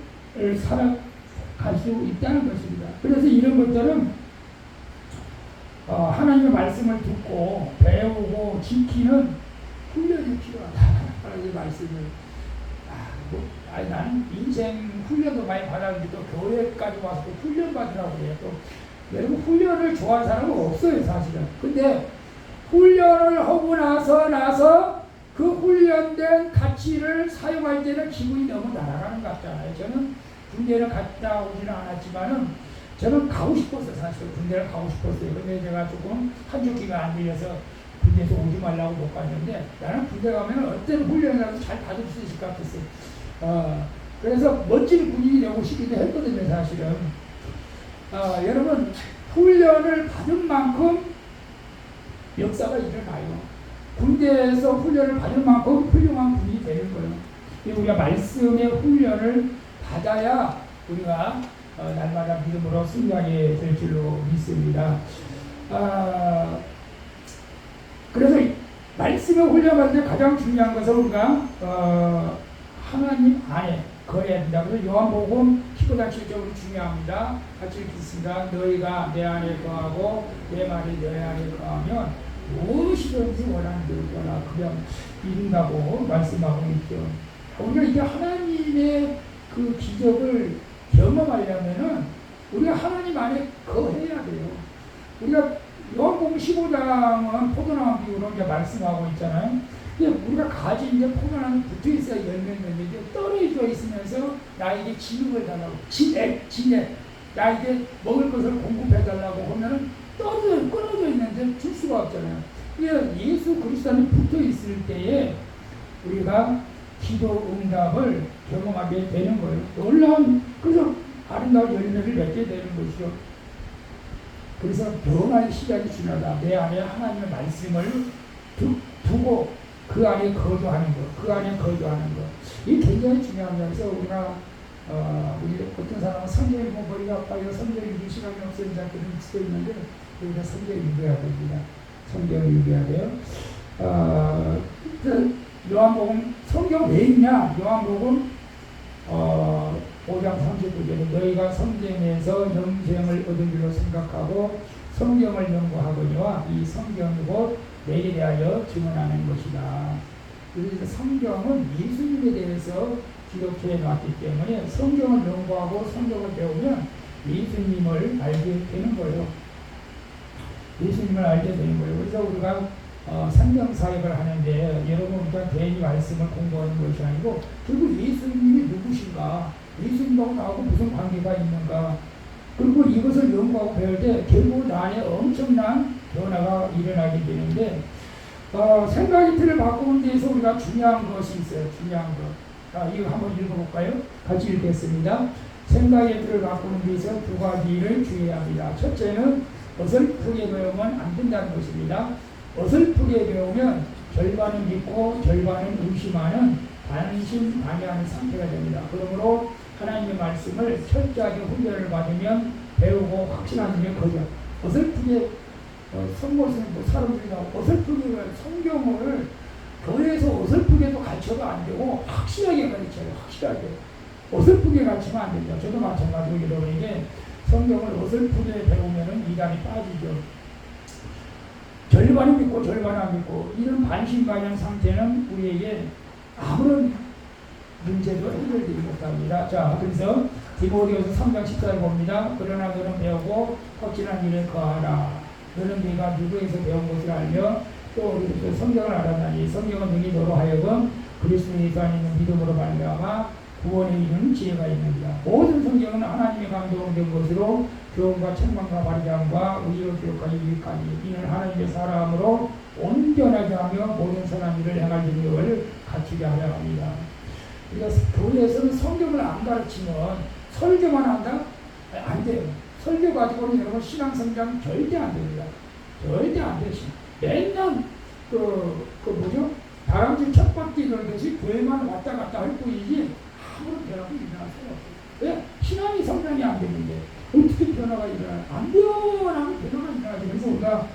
살아갈 수 있다는 것입니다. 그래서 이런 것들은 하나님의 말씀을 듣고 배우고 지키는 훈련이 필요하다. 하나님의 말씀을 나는 인생 훈련도 많이 받았는데 또 교회까지 와서 또 훈련 받으라고 해요. 또 여러분 훈련을 좋아하는 사람은 없어요 사실은. 근데 훈련을 하고 나서 그 훈련된 가치를 사용할 때는 기분이 너무 날아가는 것 같잖아요. 저는 군대를 갔다 오지는 않았지만은 저는 가고 싶었어요. 사실 군대를 가고 싶었어요. 근데 제가 조금 한주기가 안 들려서 군대에서 오지 말라고 못 갔는데 나는 군대 가면 어떤 훈련이라도 잘 받을 수 있을 것 같았어요. 그래서 멋진 군인이 되고 싶기도 했거든요, 사실은. 여러분, 훈련을 받은 만큼 역사가 일어나요. 군대에서 훈련을 받은 만큼 훌륭한 군인이 되는 거예요. 우리가 말씀의 훈련을 받아야 우리가 날마다 믿음으로 승리하게 될 줄로 믿습니다. 그래서 말씀의 훈련받을 때 가장 중요한 것은 우리가 하나님 안에 거해야 된다. 그래서 요한복음 15장 7절이 중요합니다. 같이 읽겠습니다. 너희가 내 안에 거하고 내 말이 너희 안에 거하면 무엇이든지 원하는 대로 구하라. 그냥 이룬다고 말씀하고 있죠. 우리가 이게 하나님의 그 기적을 경험하려면은 우리가 하나님 안에 거해야 돼요. 우리가 요한복음 15장은 포도나무 비유로 이제 말씀하고 있잖아요. 우리가 가진 이제 포도나무 붙어 있어야 열매맺는데 떨어져 있으면서 나에게 지육을 달라고 진액 나에게 먹을 것을 공급해 달라고 하면은 끊어져 있는데 줄 수가 없잖아요. 예수 그리스도 안에 붙어 있을 때에 우리가 기도 응답을 경험하게 되는 거예요. 놀라운 그래서 아름다운 열매를 맺게 되는 것이죠. 그래서 변화의 시작이 중요하다. 내 안에 하나님의 말씀을 두고 그 안에 거주하는 것. 이게 굉장히 중요합니다. 그래서 우리가 우리 어떤 사람은 성경 읽고 머리가 아파요. 성경 읽을 시간이 없어요. 그런 수도 있는데 우리가 성경 읽어야 됩니다. 성경을 읽어야 돼요. 요한복음 성경 왜 읽냐? 요한복음 5장 39절에 너희가 성경에서 영생을 얻은 줄로 생각하고 성경을 연구하거니와 이 성경이 곧 내게 대하여 증언하는 것이다. 그래서 성경은 예수님에 대해서 기록해 놨기 때문에 성경을 연구하고 성경을 배우면 예수님을 알게 되는 거예요. 예수님을 알게 되는 거예요. 그래서 우리가 성경 사역을 하는데 여러분 우리가 괜히 말씀을 공부하는 것이 아니고 결국 예수님이 누구신가, 예수님하고 나하고 무슨 관계가 있는가, 그리고 이것을 연구하고 배울 때 결국 나 안에 엄청난 변화가 일어나게 되는데 생각의 틀을 바꾸는 데에서 우리가 중요한 것이 있어요. 중요한 것. 이거 한번 읽어볼까요? 같이 읽겠습니다. 생각의 틀을 바꾸는 데에서 두 가지를 주의해야 합니다. 첫째는 어설프게 배우면 안 된다는 것입니다. 어설프게 배우면 절반은 믿고 절반은 의심하는 반신반의하는 상태가 됩니다. 그러므로 하나님의 말씀을 철저하게 훈련을 받으면 배우고 확신하는 게 거죠. 어설프게 성모는 사람들이 어설프게 성경을 교회에서 어설프게도 가르쳐도 안 되고 확실하게 가르쳐요. 확실하게. 어설프게 가르치면 안 된다. 저도 마찬가지로 여러분에게 성경을 어설프게 배우면은 이단이 빠지죠. 절반은 믿고 절반은 안 믿고 이런 반신반의한 상태는 우리에게 아무런 문제도 해결되지 못합니다. 자, 그래서 디모데후서 3장 14절 봅니다. 그러나 너는 배우고 확실한 일을 거하라. 너는 네가 누구에서 배운 것을 알며 또 어디서 성경을 알았나니 성경은 능히 너로 하여금 그리스도 예수 안에 있는 믿음으로 말미암아 구원에 이르는 지혜가 있느니라. 모든 성경은 하나님의 감동된 것으로 교훈과 책망과 바리장과 의로 기록하기 위까지 이는 하나님의 사람으로 온전하게 하며 모든 선한 일을 행할 능력을 갖추게 하려 합니다. 그래서 교회에서는 성경을 안 가르치면 설교만 한다? 안 돼요. 설교 가지고는 여러분 신앙성장 절대 안 됩니다. 절대 안 되시. 맨날 뭐죠? 다람쥐 쳇바퀴 돌듯이 교회만 왔다 갔다 할 뿐이지 아무런 변화가 일어날 수가 없어요. 왜? 신앙이 성장이 안 되는데 어떻게 변화가 일어나요? 안 변하면 변화가 일어나죠. 그래서 우리가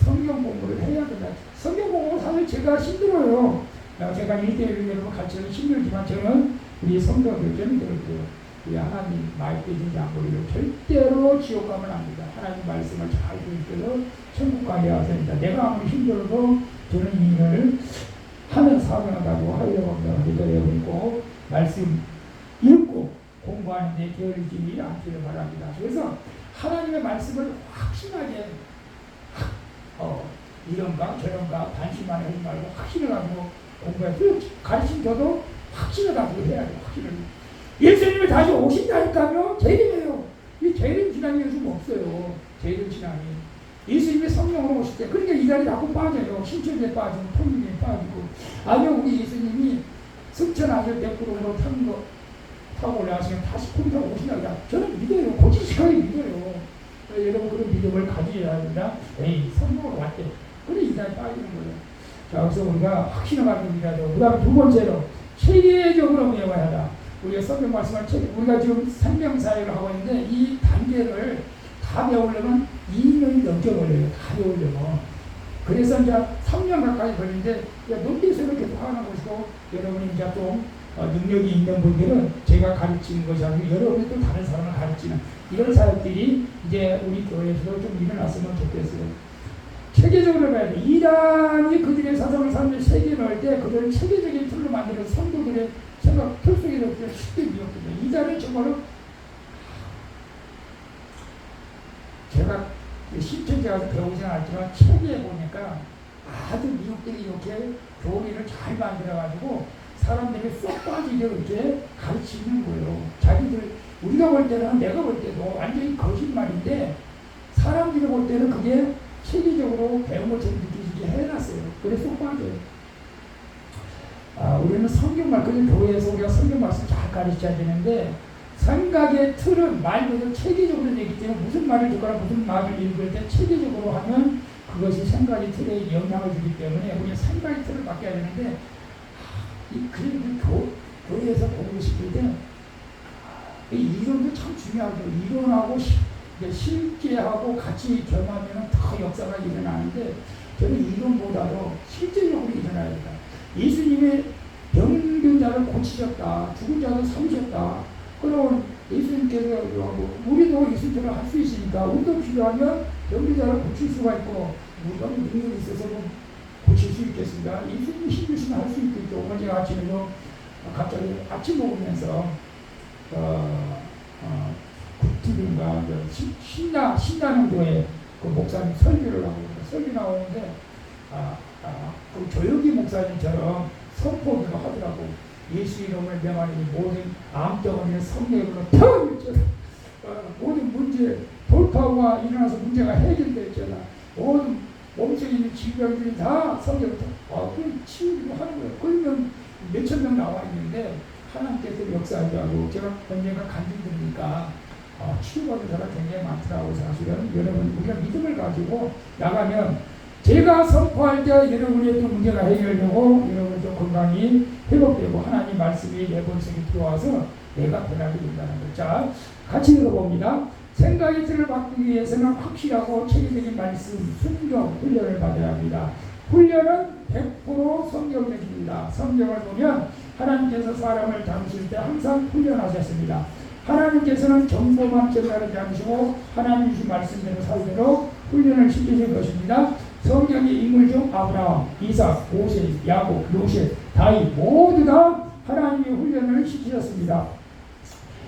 성경 공부를 해야 된다. 성경 공부는 사실 제가 힘들어요. 제가 1대1 여러분 가르치는 힘들지만 저는 우리 성경 교전이 들었고요. 우리 하나님 말씀이지 않고 우리를 절대로 지옥 가면 안 됩니다. 하나님 말씀을 잘 들으셔서 천국 가게 하셔야 됩니다. 내가 아무리 힘들어도 저는 이 일을 하면 사명하다고 하려고 합니다. 그래서 여러분 꼭 말씀 읽고 공부하는데 게으르지 않기를 바랍니다. 그래서 하나님의 말씀을 확신하게 이런가 저런가 반신만 하지 말고 확신을 가지고 공부해서 가르친 저도 확신을 가지고 해야 돼요. 확신을. 예수님이 다시 오신다니까요. 재림이에요. 이 재림 신앙이 요즘 없어요. 재림 신앙이. 예수님이 성령으로 오실 때 그러니까 이단이 자꾸 빠져요. 신천지에 빠지고 통일에 빠지고. 아니요, 우리 예수님이 승천하실 때 구름으로 타고 올라가시면 다시 kum 타고 오시냐고. 저는 믿어요. 고지식하게 믿어요. 여러분 그런 믿음을 가져야 된다. 에이 성공으로 왔대. 그래 이날 빠지는 거예요. 자, 그래서 우리가 확신을 갖고 믿어야죠. 그 다음에 두 번째로 체계적으로 배워야 한다. 우리가 성경 말씀을 우리가 지금 생명사역을 하고 있는데 이 단계를 다 배우려면 2년이 넘게 걸려요. 다 배우려면. 그래서 이제 3년 가까이 걸리는데 논리서를 계속 하는 것이고 여러분이 이제 좀 능력이 있는 분들은 제가 가르치는 것이 아니고 여러분이 또 다른 사람을 가르치는 이런 사역들이 이제 우리 교회에서도 좀 일어났으면 좋겠어요. 체계적으로 봐야 돼. 이단이 그들의 사상을 사람들이 세계에 넣을 때 그들은 체계적인 틀로 만들어서 성도들의 생각 틀 속에 넣을 쉽게 미혹됩니다. 이단은 정말로 제가 신천지 가서 배우진 않았지만 책에 보니까 아주 미혹되게 이렇게 교리를 잘 만들어가지고 사람들이 쏙 빠지게 이렇게 가르치는 거예요. 자기들 우리가 볼 때는 내가 볼 때도 완전히 거짓말인데 사람들이 볼 때는 그게 체계적으로 배운 것처럼 느끼게 해놨어요. 그래서 쏙 빠져요. 우리는 성경 말씀, 교회에서 우리가 성경 말씀 잘 가르쳐야 되는데 생각의 틀은 말 그대로 체계적으로 되기 때문에 무슨 말을 듣거나 무슨 말을 읽을 때 체계적으로 하면 그것이 생각의 틀에 영향을 주기 때문에 우리가 생각의 틀을 바뀌어야 되는데 그래도 교회에서 보고 싶을 때는 이론도 참 중요하죠. 이론하고 실제하고 같이 경험하면 더 역사가 일어나는데 저는 이론보다도 실제적으로 일어나야 된다. 예수님의 병든 자를 고치셨다. 죽은 자를 살리셨다. 그럼 예수님께서 우리도 예수님처럼 할 수 있으니까 우리도 필요하면 병든 자를 고칠 수가 있고 우리가 능력이 있어서 고칠 수 있겠습니다. 예수님이 힘주시면 할 수 있겠죠. 어제 아침에도 갑자기 아침 먹으면서 굿티인가 신나는 교회 그 목사님 설교를 하고 설교 나오는데 그 조혁기 목사님처럼 선포기가 하더라고. 예수 이름을 명하니 모든 암덩어리는 성령으로 펴 모든 문제 돌파가 일어나서 문제가 해결됐잖아. 모든 몸속에 있는 질병들이 다 성령으로 그럼 치유기도 하는 거예요. 그러면 몇천 명 나와 있는데 하나님께서 역사하고 제가 언젠가 간증 들으니까 치유받은 사람 굉장히 많더라고. 사실은 여러분 우리가 믿음을 가지고 나가면 제가 선포할 때 여러분의 또 문제가 해결되고 여러분 또 건강이 회복되고 하나님 말씀이 내 본성에 들어와서 내가 변하게 된다는 것. 자, 같이 읽어봅니다. 생각의 틀을 바꾸기 위해서는 확실하고 체계적인 말씀, 순종, 훈련을 받아야 합니다. 훈련은 100% 성경적입니다. 성경을 보면 하나님께서 사람을 다루실 때 항상 훈련하셨습니다. 하나님께서는 정보만 전달하지 않으시고 하나님 주신 말씀대로 살도록 훈련을 시키실 것입니다. 성경의 인물 중 아브라함, 이삭, 모세, 야곱, 요셉, 다윗 모두 다 하나님의 훈련을 시키셨습니다.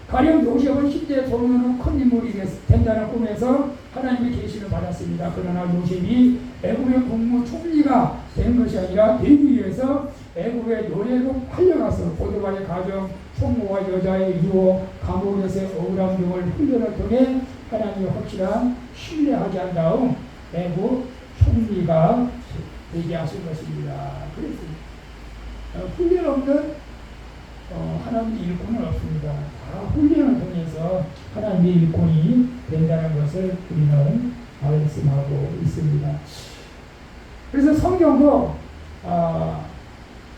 가령 요셉은 10대 소년으로 큰 인물이 된다는 꿈에서 하나님의 계시를 받았습니다. 그러나 요셉이 애굽의 국무총리가 된 것이 아니라 되기 위해서 애굽의 노예로 팔려가서 보디발의 가정, 총무와 여자의 유혹, 감옥에서의 억울함 등을 훈련을 통해 하나님의 확실한 신뢰하게 한 다음 애굽 총리가 되게 하신 것입니다. 그래서 훈련 없는 하나님의 일꾼은 없습니다. 다 훈련을 통해서 하나님의 일꾼이 된다는 것을 우리는 말씀하고 있습니다. 그래서 성경도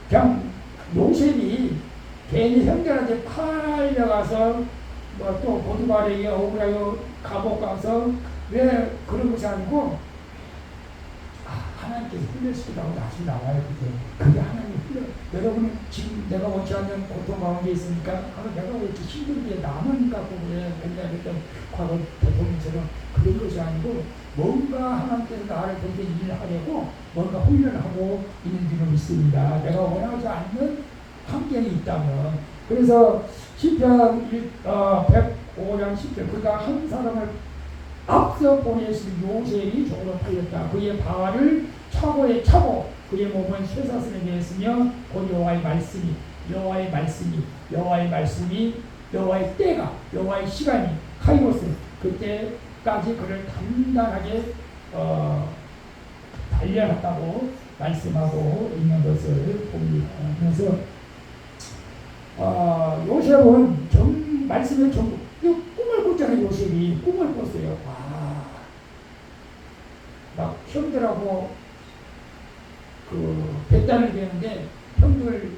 그냥 요셉이 괜히 형들한테 팔려가서 또 보디발에게 억울하게 감옥 가서 왜 그런 것이 아니고 하나님께서 훈련시키다고 다시 나와요. 그게 하나님의 훈련. 여러분은 지금 내가 원치 않는 고통 가운데 있으니까 내가 왜 이렇게 힘들게 남으니까 그래 맨날 그랬던 과거 대통령처럼 그런 것이 아니고 뭔가 하나님께서 나를 그렇게 일을 하려고 뭔가 훈련을 하고 있는 줄은 있습니다. 내가 원하지 않는 환경이 있다면. 그래서 시편 105장 10절 그가 한 사람을 앞서 보내신 요셉이 종으로 팔렸다. 그의 발을 차고에 차고 그의 몸은 쇠사슬에 매였으며 곧 여호와의 말씀이 여호와의 때가 여호와의 시간이 카이로스 그때까지 그를 단단하게 단련했다고 말씀하고 있는 것을 봅니다. 그래서 요셉은 말씀에 전부 꿈을 꿨잖아요. 요셉이 꿈을 꿨어요. 막 형들하고 뱃단을 되는데 형들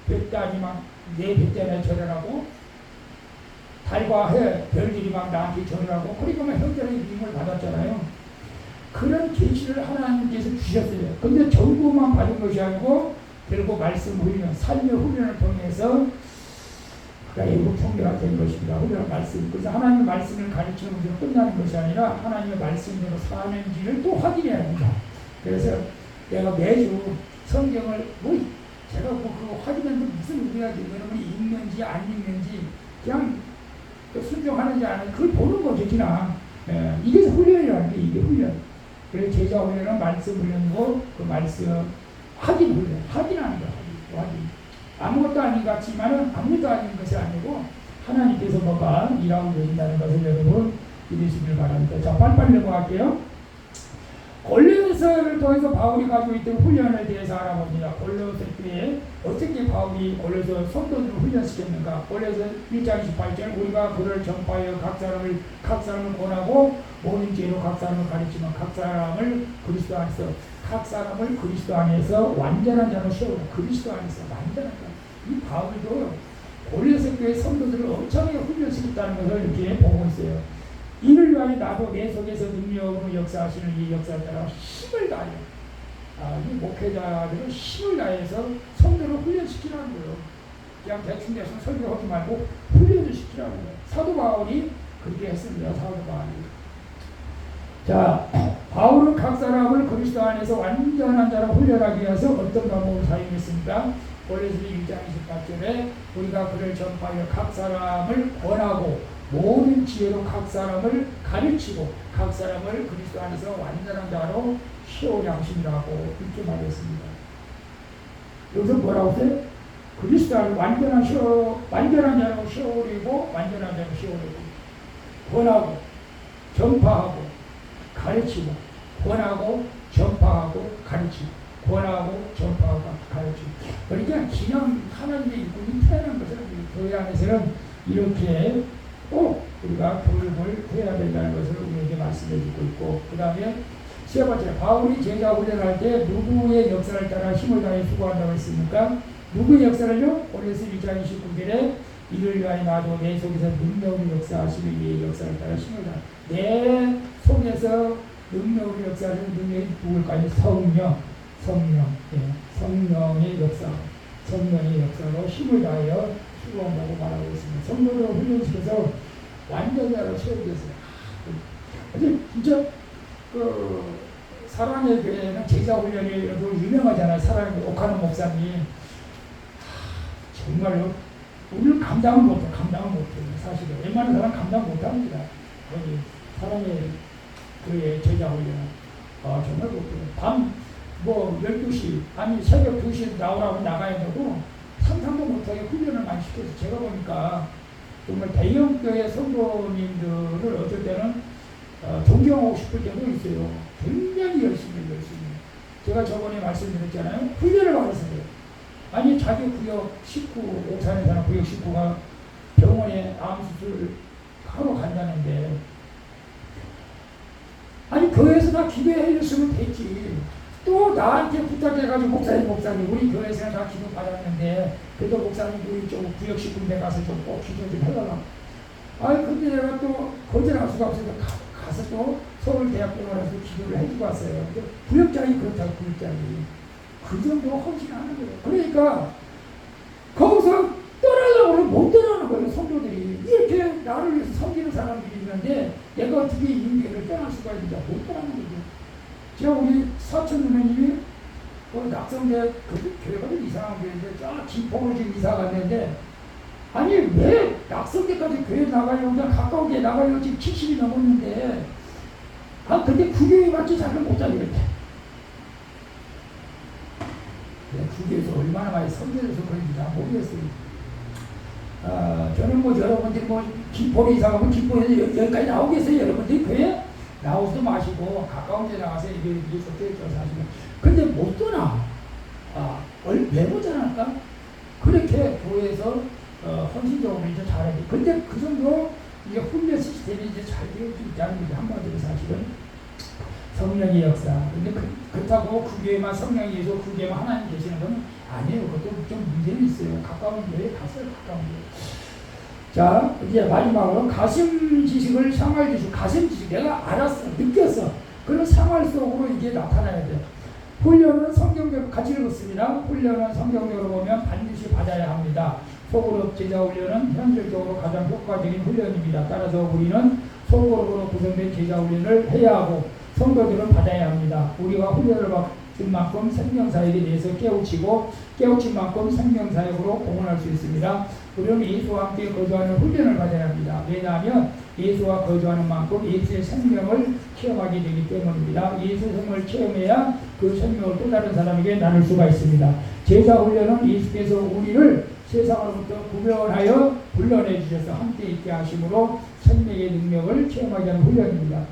뱃단이 막 내 뱃단에 절하라고 달과 해 별들이 막 나한테 절하라고 그러니까 막 형들의 믿음을 받았잖아요. 그런 계시를 하나님께서 주셨어요. 근데 전부만 받은 것이 아니고 결국 말씀 훈련, 삶의 훈련을 통해서 애국 총리가 된 것입니다. 훈련 말씀. 그래서 하나님의 말씀을 가르치는 것으로 끝나는 것이 아니라 하나님의 말씀대로 사는지를 또 확인해야 합니다. 그래서 내가 매주 성경을 제가 그거 확인하는 게 무슨 의미가 되면 읽는지 안 읽는지 그냥 순종하는지 안 하는지 그걸 보는 거죠. 그냥 이게 훈련이라는 게 이게 훈련. 그래서 제자 훈련은 말씀 훈련이고 그 말씀 확인 훈련. 확인하는 거예요. 확인. 아무것도 아닌 것 같지만은 아무것도 아닌 것이 아니고 하나님께서 뭐가 일하고 계신다는 것을 여러분 믿으시길 바랍니다. 자, 빨리빨리 넘어갈게요. 골로새를 통해서 바울이 가지고 있던 훈련에 대해서 알아봅니다. 골로새 교회에 어떻게 바울이 골로새 성도들을 훈련시켰는가? 골로새 1장 28절 우리가 그를 전파하여 각 사람을 권하고 모든 죄로 각 사람을 가르치면 각 사람을 그리스도 안에서 완전한 자로 세우라. 그리스도 안에서 완전한 자. 이 바울도 골로새 교회 성도들을 엄청나게 훈련시켰다는 것을 이렇게 보고 있어요. 이를 위하여 나도 내 속에서 능력으로 역사하시는 이 역사를 따라 힘을 다하여 이 목회자들은 힘을 다해서 성도를 훈련시키라는 거예요. 그냥 대충 설교하지 말고 훈련을 시키라는 거예요. 사도 바울이 그렇게 했습니다. 사도 바울이. 자, 바울은 각 사람을 그리스도 안에서 완전한 자로 훈련하기 위해서 어떤 방법을 사용했습니까? 골로새 1장 28절에 우리가 그를 전파하여 각 사람을 권하고 모든 지혜로 각 사람을 가르치고 각 사람을 그리스도 안에서 완전한 자로 세우려 하심이라고 이렇게 말했습니다. 여기서 뭐라고 했어요? 그리스도 안에 완전한 자로 세우려고 완전한 자로 세우려고 권하고 전파하고 가르치고 권하고 전파하고 가르치고 권하고 전파하고 가르치고 그러니까 그냥 하나님의 일꾼이 태어난 것을 교회 안에서는 이렇게 꼭 우리가 교육을 해야 된다는 것을 우리에게 말씀해 주고 있고 그 다음에 세 번째 바울이 제자 훈련할 때 누구의 역사를 따라 힘을 다해 수고한다고 했습니까? 누구의 역사를요? 골로새 1장 29절에 이를 위하여 나도 내 속에서 능력으로 역사하시는 이의 역사를 따라 힘을 다해 내 속에서 능력으로 역사하시는 능력이 누굴까요? 성령의 역사로 힘을 다하여 수고한다고 말하고 있습니다. 성도를 훈련시켜서 완전자로 세우겠어요. 근데 진짜 사랑의 교회는 제자 훈련이 유명하잖아요. 사랑의 옥하는 목사님 정말로 우리는 감당을 못해요. 사실은 웬만한 사람 감당 못합니다. 거기 사랑의 교회 제자 훈련 정말 못해요. 밤 12시 아니 새벽 2시에 나오라고 나가야 되고 상상도 못하게 훈련을 많이 시켜서 제가 보니까 정말 대형교회 성도님들을 어쩔 때는 존경하고 싶을 때도 있어요. 굉장히 열심히. 제가 저번에 말씀드렸잖아요. 훈련을 받았어요. 아니 자기 구역 식구, 옥산에 사는 구역 식구가 병원에 암 수술 하러 간다는데 아니 교회에서 다 기도해 줬으면 됐지. 또 나한테 부탁해가지고 목사님 우리 교회에서는 다 기도 받았는데 그래도 목사님 우리 좀 구역 식구인데 가서 좀 꼭 기도 좀 해달라. 아니 근데 내가 또 거절할 수가 없으니까 가서 또 서울대학병원에서 기도를 해주고 왔어요. 근데 구역장이 그렇다고 구역장이 그 정도 헌신하는 거예요. 그러니까 거기서 떠나려고 하면 못 떠나는 거예요. 성도들이 이렇게 나를 위해서 섬기는 사람들이 있는데 내가 어떻게 이 교회를 떠날 수가 있는지 못 떠나는 거죠. 제가 우리 사촌 누님이 낙성대 교회가 좀 이상한 교회인데 저 김포로 지금 이사 갔는데 아니 왜 낙성대까지 교회 나가요? 그냥 가까운 데 나가요. 지금 70이 넘었는데 근데 그 교회밖에 잘은 못 다니겠대. 그 교회에서 얼마나 많이 섬겨져서 그런지 다 모르겠어요. 저는 여러분들이 김포로 이사 가면 김포에서 여기까지 나오겠어요? 여러분들이 교회? 나오지도 마시고 가까운 데 나가서 이게 속되어서 하시면 근데 못 떠나 왜 못 떠날까? 그렇게 교회에서 헌신적으로 이제 잘해야 돼. 근데 그 정도 이제 훈련 시스템이 이제 잘 되어 있다는 거죠. 한마디로 사실은 성령의 역사. 근데 그렇다고 그 교회만 성령이 계시고 그 교회만 하나님 계시는 건 아니에요. 그것도 좀 문제는 있어요. 가까운 교회에 갔어요. 가까운 교회. 자, 이제 마지막으로 가슴 지식을 생활 지식. 가슴 지식 내가 알았어, 느꼈어. 그런 생활 속으로 이게 나타나야 돼. 훈련은 성경적으로 같이 읽었습니다. 훈련은 성경적으로 보면 반드시 받아야 합니다. 소그룹 제자 훈련은 현실적으로 가장 효과적인 훈련입니다. 따라서 우리는 소그룹으로 구성된 제자 훈련을 해야 하고 성도들은 받아야 합니다. 우리가 훈련을 받은 만큼 생명사역에 대해서 깨우친 만큼 생명사역으로 공헌할 수 있습니다. 우리는 예수와 함께 거주하는 훈련을 받아야 합니다. 왜냐하면 예수와 거주하는 만큼 예수의 생명을 체험하게 되기 때문입니다. 예수의 생명을 체험해야 그 생명을 또 다른 사람에게 나눌 수가 있습니다. 제자 훈련은 예수께서 우리를 세상으로부터 구별하여 불러내 주셔서 함께 있게 하심으로 생명의 능력을 체험하게 하는 훈련입니다.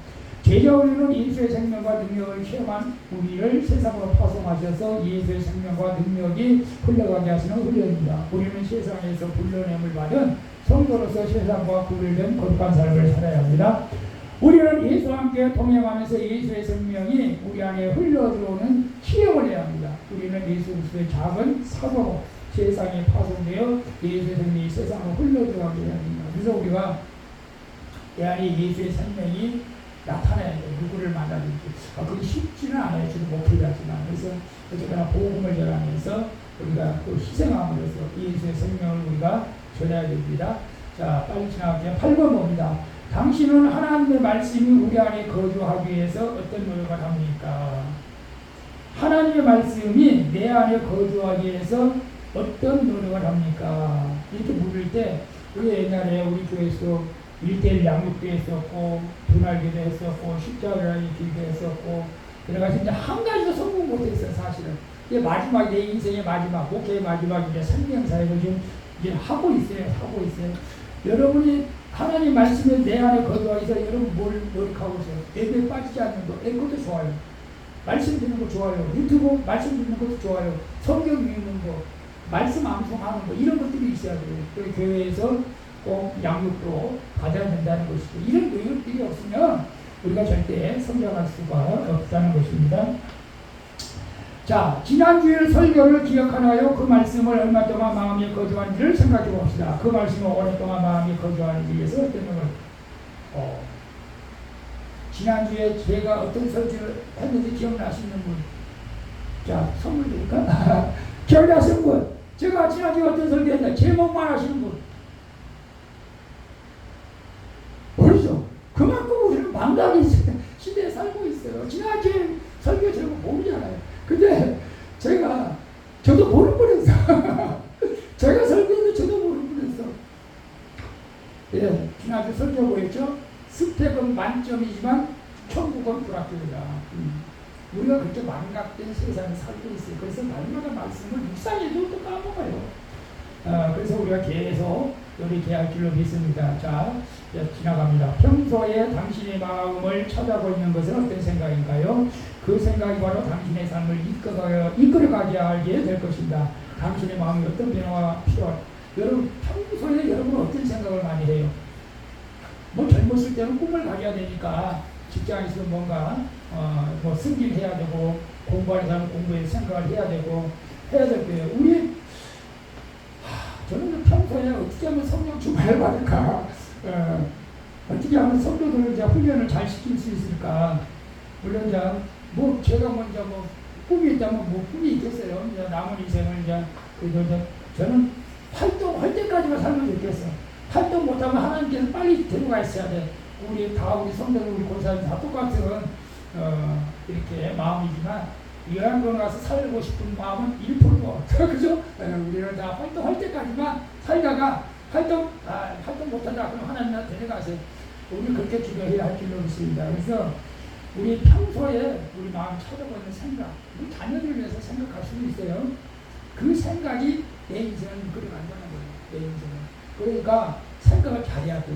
제자 훈련은 예수의 생명과 능력을 체험한 우리를 세상으로 파송하셔서 예수의 생명과 능력이 흘러가게 하시는 훈련입니다. 우리는 세상에서 불러냄을 받은 성도로서 세상과 구별된 거룩한 삶을 살아야 합니다. 우리는 예수와 함께 동행하면서 예수의 생명이 우리 안에 흘러들어오는 체험을 해야 합니다. 우리는 예수 그리스도의 작은 사도로 세상에 파송되어 예수의 생명이 세상으로 흘러들어가게 해야 합니다. 그래서 우리가 내 안에 예수의 생명이 나타나야 돼요. 누구를 만나든지. 그게 쉽지는 않아요. 지금 목표하지만. 그래서 어쨌거나 복음을 전하면서 우리가 또 희생함으로써 예수의 생명을 우리가 전해야 됩니다. 자, 빨리 지나갈게요. 8번 봅니다. 당신은 하나님의 말씀이 우리 안에 거주하기 위해서 어떤 노력을 합니까? 하나님의 말씀이 내 안에 거주하기 위해서 어떤 노력을 합니까? 이렇게 물을 때 우리 옛날에 우리 교회에서 1:1 양육도 했었고 분할기도 했었고 십자가를 기도 했었고 여러 가지 이제 한 가지도 성공 못했어요. 사실은 이게 마지막 내 인생의 마지막 목회의 마지막 이제 생명사역을 지금 이제 하고 있어요. 여러분이 하나님 말씀에 내 안에 거주하기 위해서 여러분 뭘 노력하고 있어요? 예배에 빠지지 않는 거, 그것도 좋아요. 말씀 듣는 거 좋아요. 유튜브 말씀 듣는 것도 좋아요. 성경 읽는 거, 말씀 암송하는 거 이런 것들이 있어야 돼요. 그 교회에서 꼭 양육도 받아야 된다는 것이죠. 이런 노력들이 없으면 우리가 절대 성장할 수가 없다는 것입니다. 자, 지난주에 설교를 기억하나요? 그 말씀을 얼마 동안 마음에 거주하는지를 생각해 봅시다. 그 말씀을 오랫동안 동안 마음에 거주하는지 위해서 어떤 걸 지난주에 제가 어떤 설교를 했는지 기억나시는 분? 자, 선물 드릴까? 기억나시는 분? 제가 지난주에 어떤 설교 했나? 제목만 하시는 분? 모르죠? 그만큼 우리는 망각의 시대에 살고 있어요. 지난주에 설교 제목 모르잖아요. 근데 저도 모를 뻔했어. 제가 설교했는데 저도 모를 뻔했어. 예, 지난주 설교 뭐였죠? 스펙은 만점이지만 천국은 불합격이다. 우리가 그렇게 망각된 세상에 살고 있어요. 그래서 날마다 말씀을 묵상해도 또 까먹어요. 그래서 우리가 계속 이렇게 할 줄로 믿습니다. 자, 지나갑니다. 평소에 당신의 마음을 찾아보고 있는 것은 어떤 생각인가요? 그 생각이 바로 당신의 삶을 이끌어가게 하게 될 것입니다. 당신의 마음이 어떤 변화가 필요할까요? 여러분, 평소에 여러분은 어떤 생각을 많이 해요? 뭐 젊었을 때는 꿈을 가져야 되니까 직장에서 뭔가 뭐 승진해야 되고 공부하는 사람은 공부에 생각을 해야 될 거예요. 저는 평소에 어떻게 하면 성령 충만을 받을까? 어떻게 하면 성도들을 이제 훈련을 잘 시킬 수 있을까? 물론 이제 뭐 제가 먼저 뭐 꿈이 있다면 뭐 꿈이 있겠어요. 이제 남은 인생을 이제 저는 활동할 때까지만 살면 좋겠어. 활동 못하면 하나님께서 빨리 데려가 있어야 돼. 우리 성도들 우리 권사님 다 똑같은 이렇게 마음이지만. 요양원에 가서 살고 싶은 마음은 1%도 그죠? 우리는 다 활동할 때까지만 살다가 활동 못한다 그럼 하나님한테 데려가세요. 우리 그렇게 기도해야 할 줄로 믿습니다. 그래서 우리 평소에 우리 마음 찾아보는 생각, 우리 자녀들을 위해서 생각할 수도 있어요. 그 생각이 내 인생을 이끌어간다는 거예요. 내 인생을. 그러니까 생각을 잘해야 돼.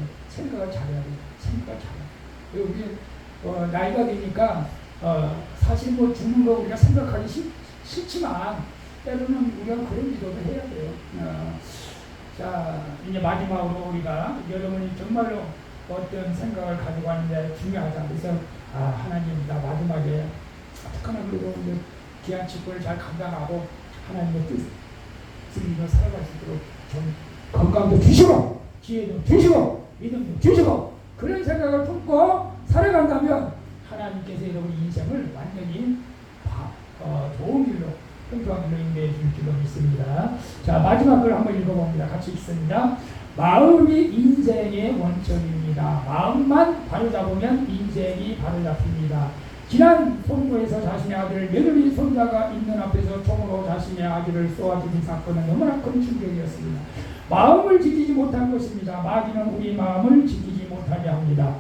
우리 나이가 되니까 사실 뭐 죽는 거 우리가 생각하기 싫지만 때로는 우리가 그런 기도도 해야 돼요. 자, 이제 마지막으로 우리가 여러분이 정말로 어떤 생각을 가지고 왔는데 중요하다. 그래서 하나님 나 마지막에 어떡하나 그래도 이제 귀한 직분을 잘 감당하고 하나님의 뜻을 이루어 살아갈 수 있도록 좀 건강도 주시고 지혜도 주시고 믿음도 주시고 그런 생각을 품고 살아간다면 하나님께서 여러분 인생을 완전히 좋은 길로 풍성한 길로 인도해 줄 줄로 믿습니다. 자, 마지막 걸 한번 읽어봅니다. 같이 읽습니다. 마음이 인생의 원천입니다. 마음만 바로잡으면 인생이 바로잡힙니다. 지난 선거에서 자신의 아들을 며느리 손자가 있는 앞에서 총으로 자신의 아기를 쏘아주신 사건은 너무나 큰 충격이었습니다. 마음을 지키지 못한 것입니다. 마귀는 우리 마음을 지키지 못하게 합니다.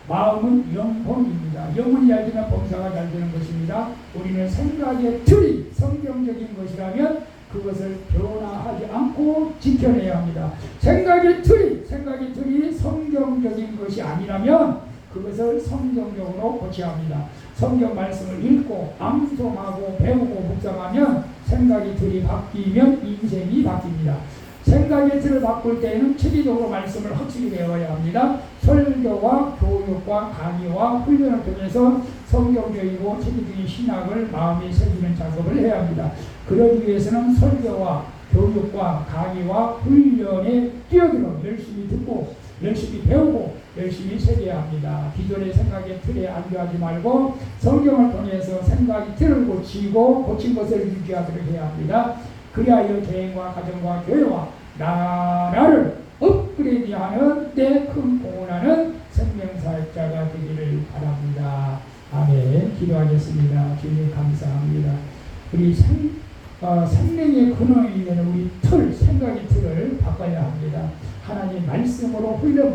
마음은 영혼입니다. 영혼이 잘 되면 범사가 잘 되는 것입니다. 우리는 생각의 틀이 성경적인 것이라면 그것을 변화하지 않고 지켜내야 합니다. 생각의 틀이 성경적인 것이 아니라면 그것을 성경적으로 고쳐야 합니다. 성경 말씀을 읽고 암송하고 배우고 묵상하면 생각의 틀이 바뀌면 인생이 바뀝니다. 생각의 틀을 바꿀 때에는 체계적으로 말씀을 확실히 배워야 합니다. 설교와 교육과 강의와 훈련을 통해서 성경적이고 체계적인 신학을 마음에 새기는 작업을 해야 합니다. 그러기 위해서는 설교와 교육과 강의와 훈련에 뛰어들어 열심히 듣고 열심히 배우고 열심히 새겨야 합니다. 기존의 생각의 틀에 안주하지 말고 성경을 통해서 생각의 틀을 고치고 고친 것을 유지하도록 해야 합니다. 그리하여 개인과 가정과 교회와 나라를 업그레이드하는 데 큰 공헌하는 생명사역자가 되기를 바랍니다. 아멘. 기도하겠습니다. 주님 감사합니다. 우리 생명의 근원이 되는 우리 생각의 틀을 바꿔야 합니다. 하나님 말씀으로 훈련